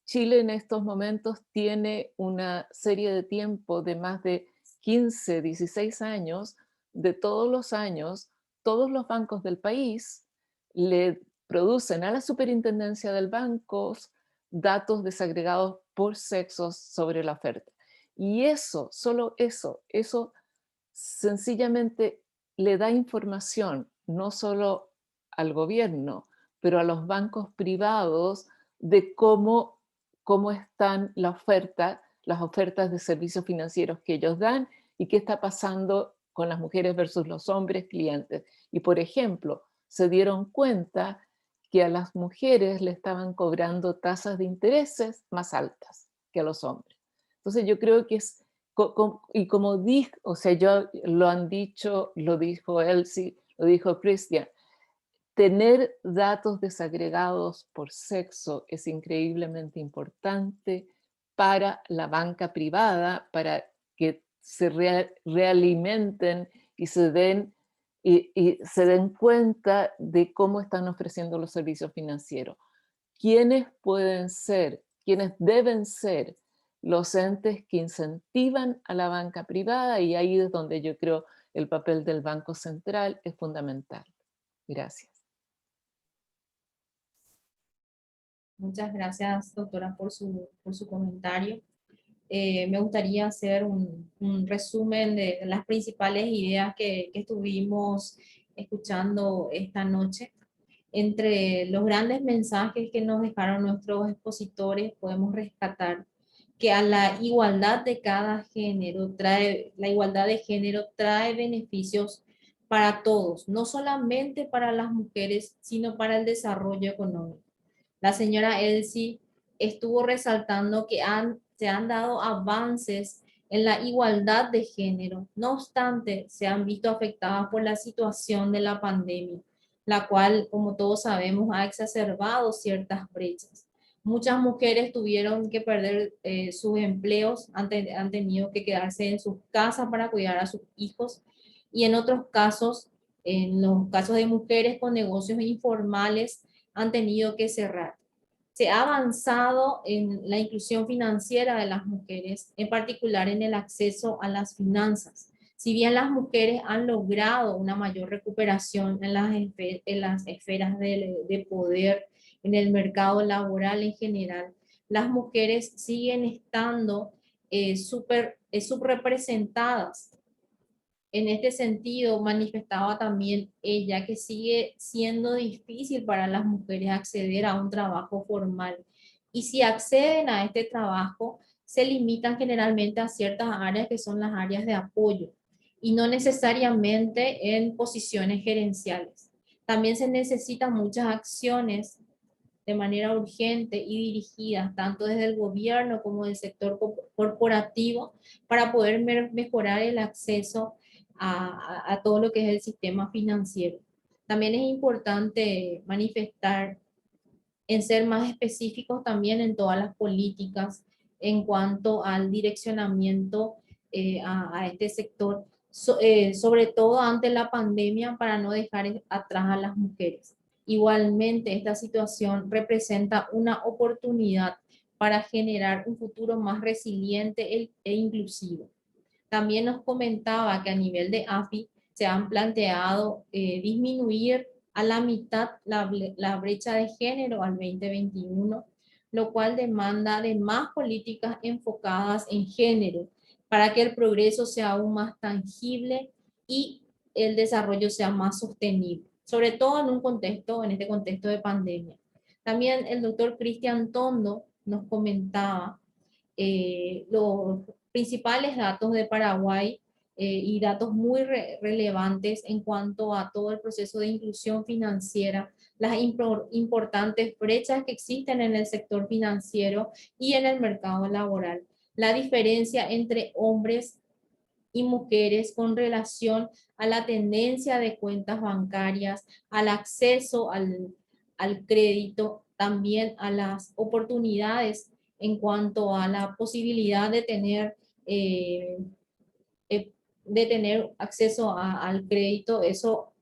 S9: Chile en estos momentos tiene una serie de tiempo de más de 15, 16 años, de todos los años, todos los bancos del país le producen a la superintendencia del banco datos desagregados por sexos sobre la oferta. Y eso, solo eso sencillamente le da información no solo al gobierno, pero a los bancos privados de cómo están las ofertas de servicios financieros que ellos dan y qué está pasando con las mujeres versus los hombres clientes. Y por ejemplo, se dieron cuenta que a las mujeres le estaban cobrando tasas de intereses más altas que a los hombres. Entonces yo creo que es, y como dijo, o sea, lo han dicho, lo dijo Elsie, lo dijo Cristian, tener datos desagregados por sexo es increíblemente importante para la banca privada, para que se realimenten y se den cuenta de cómo están ofreciendo los servicios financieros. ¿Quiénes pueden ser, quiénes deben ser los entes que incentivan a la banca privada? Y ahí es donde yo creo el papel del Banco Central es fundamental. Gracias.
S6: Muchas gracias, doctora, por su comentario. Me gustaría hacer un resumen de las principales ideas que estuvimos escuchando esta noche. Entre los grandes mensajes que nos dejaron nuestros expositores, podemos rescatar que a la igualdad de cada género la igualdad de género trae beneficios para todos, no solamente para las mujeres, sino para el desarrollo económico. La señora Elsie estuvo resaltando que se han dado avances en la igualdad de género, no obstante, se han visto afectadas por la situación de la pandemia, la cual, como todos sabemos, ha exacerbado ciertas brechas. Muchas mujeres tuvieron que perder sus empleos, han tenido que quedarse en sus casas para cuidar a sus hijos, y en otros casos, en los casos de mujeres con negocios informales, han tenido que cerrar. Se ha avanzado en la inclusión financiera de las mujeres, en particular en el acceso a las finanzas. Si bien las mujeres han logrado una mayor recuperación en las esferas de poder, en el mercado laboral en general, las mujeres siguen estando subrepresentadas. En este sentido, manifestaba también ella que sigue siendo difícil para las mujeres acceder a un trabajo formal. Y si acceden a este trabajo, se limitan generalmente a ciertas áreas que son las áreas de apoyo y no necesariamente en posiciones gerenciales. También se necesitan muchas acciones de manera urgente y dirigidas, tanto desde el gobierno como del sector corporativo, para poder mejorar el acceso a todo lo que es el sistema financiero. También es importante manifestar en ser más específicos también en todas las políticas en cuanto al direccionamiento a este sector, sobre todo ante la pandemia, para no dejar atrás a las mujeres. Igualmente, esta situación representa una oportunidad para generar un futuro más resiliente e inclusivo. También nos comentaba que a nivel de AFI se han planteado disminuir a la mitad la brecha de género al 2021, lo cual demanda de más políticas enfocadas en género para que el progreso sea aún más tangible y el desarrollo sea más sostenible, sobre todo en este contexto de pandemia. También el doctor Cristian Tondo nos comentaba los principales datos de Paraguay y datos muy relevantes en cuanto a todo el proceso de inclusión financiera, las importantes brechas que existen en el sector financiero y en el mercado laboral, la diferencia entre hombres y mujeres con relación a la tendencia de cuentas bancarias, al acceso al crédito, también a las oportunidades en cuanto a la posibilidad de tener acceso al crédito. Eso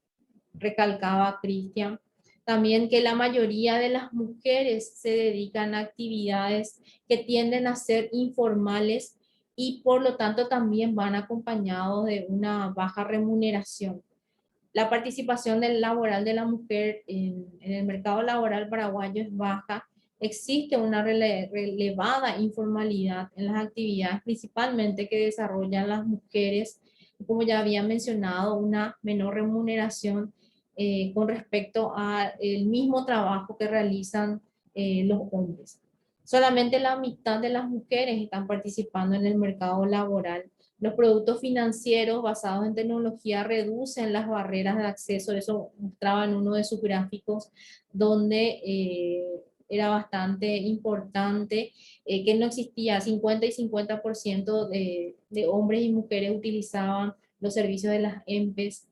S6: recalcaba Cristian. También que la mayoría de las mujeres se dedican a actividades que tienden a ser informales y por lo tanto también van acompañados de una baja remuneración. La participación laboral de la mujer en el mercado laboral paraguayo es baja. Existe una relevada informalidad en las actividades principalmente que desarrollan las mujeres. Como ya había mencionado, una menor remuneración con respecto al mismo trabajo que realizan los hombres. Solamente la mitad de las mujeres están participando en el mercado laboral. Los productos financieros basados en tecnología reducen las barreras de acceso. Eso mostraba en uno de sus gráficos, donde era bastante importante que no existía 50 y 50% de hombres y mujeres utilizaban los servicios de las EMPES.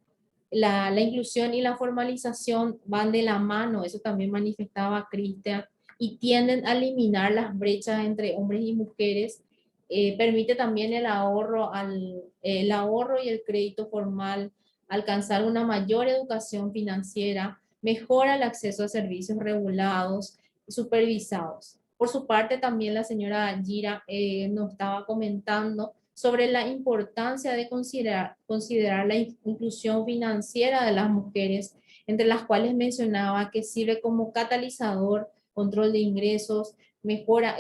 S6: La inclusión y la formalización van de la mano, eso también manifestaba Cristian, y tienden a eliminar las brechas entre hombres y mujeres. Permite también el ahorro y el crédito formal, alcanzar una mayor educación financiera, mejora el acceso a servicios regulados y supervisados. Por su parte, también la señora Gira nos estaba comentando sobre la importancia de considerar la inclusión financiera de las mujeres, entre las cuales mencionaba que sirve como catalizador, control de ingresos, mejora,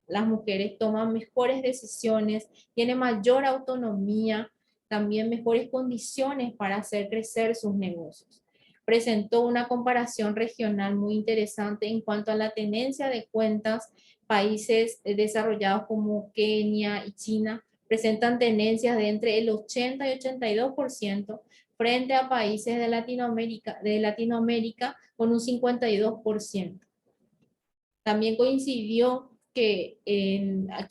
S6: las mujeres toman mejores decisiones, tienen mayor autonomía, también mejores condiciones para hacer crecer sus negocios. Presentó una comparación regional muy interesante en cuanto a la tenencia de cuentas. Países desarrollados como Kenia y China presentan tenencias de entre el 80 y 82% frente a países de Latinoamérica con un 52%. También coincidió que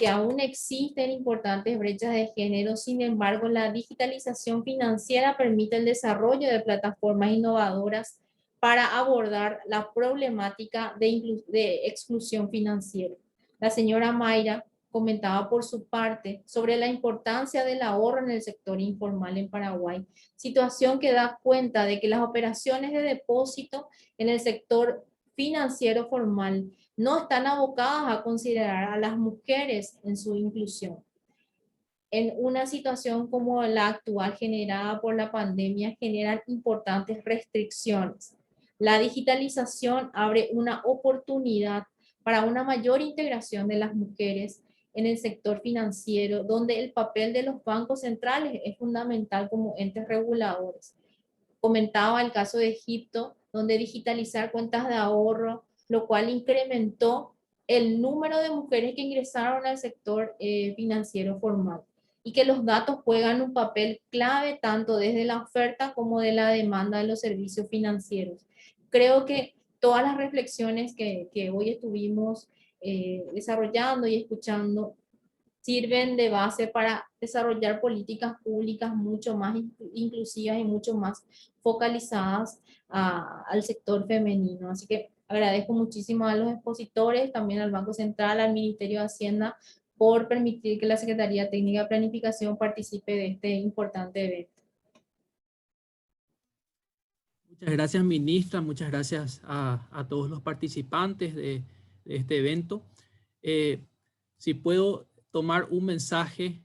S6: aún existen importantes brechas de género. Sin embargo, la digitalización financiera permite el desarrollo de plataformas innovadoras para abordar la problemática de exclusión financiera. La señora Mayra comentaba por su parte sobre la importancia del ahorro en el sector informal en Paraguay, situación que da cuenta de que las operaciones de depósito en el sector financiero formal no están abocadas a considerar a las mujeres en su inclusión. En una situación como la actual generada por la pandemia, generan importantes restricciones. La digitalización abre una oportunidad para una mayor integración de las mujeres en el sector financiero, donde el papel de los bancos centrales es fundamental como entes reguladores. Comentaba el caso de Egipto, donde digitalizar cuentas de ahorro, lo cual incrementó el número de mujeres que ingresaron al sector financiero formal, y que los datos juegan un papel clave tanto desde la oferta como de la demanda de los servicios financieros. Creo que todas las reflexiones que hoy estuvimos desarrollando y escuchando sirven de base para desarrollar políticas públicas mucho más inclusivas y mucho más focalizadas al sector femenino. Así que agradezco muchísimo a los expositores, también al Banco Central, al Ministerio de Hacienda, por permitir que la Secretaría Técnica de Planificación participe de este importante evento.
S3: Muchas gracias, ministra. Muchas gracias a todos los participantes de este evento. Si puedo tomar un mensaje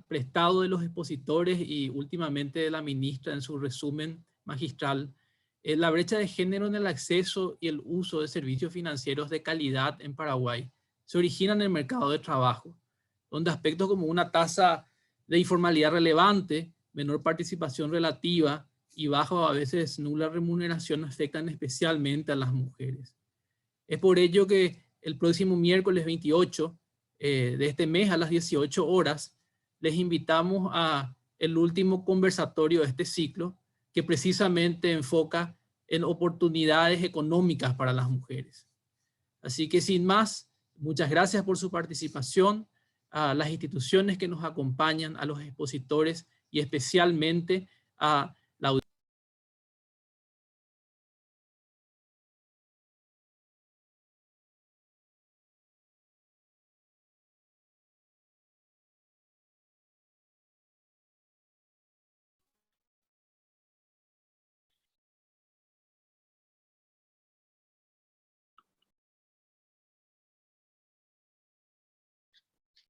S3: prestado de los expositores y últimamente de la ministra en su resumen magistral, la brecha de género en el acceso y el uso de servicios financieros de calidad en Paraguay se origina en el mercado de trabajo. donde aspectos como una tasa de informalidad relevante, menor participación relativa y bajo, a veces nula remuneración, afectan especialmente a las mujeres. Es por ello que el próximo miércoles 28 de este mes a las 18 horas les invitamos a el último conversatorio de este ciclo, que precisamente enfoca en oportunidades económicas para las mujeres. Así que sin más, muchas gracias por su participación, a las instituciones que nos acompañan, a los expositores y especialmente a la audiencia.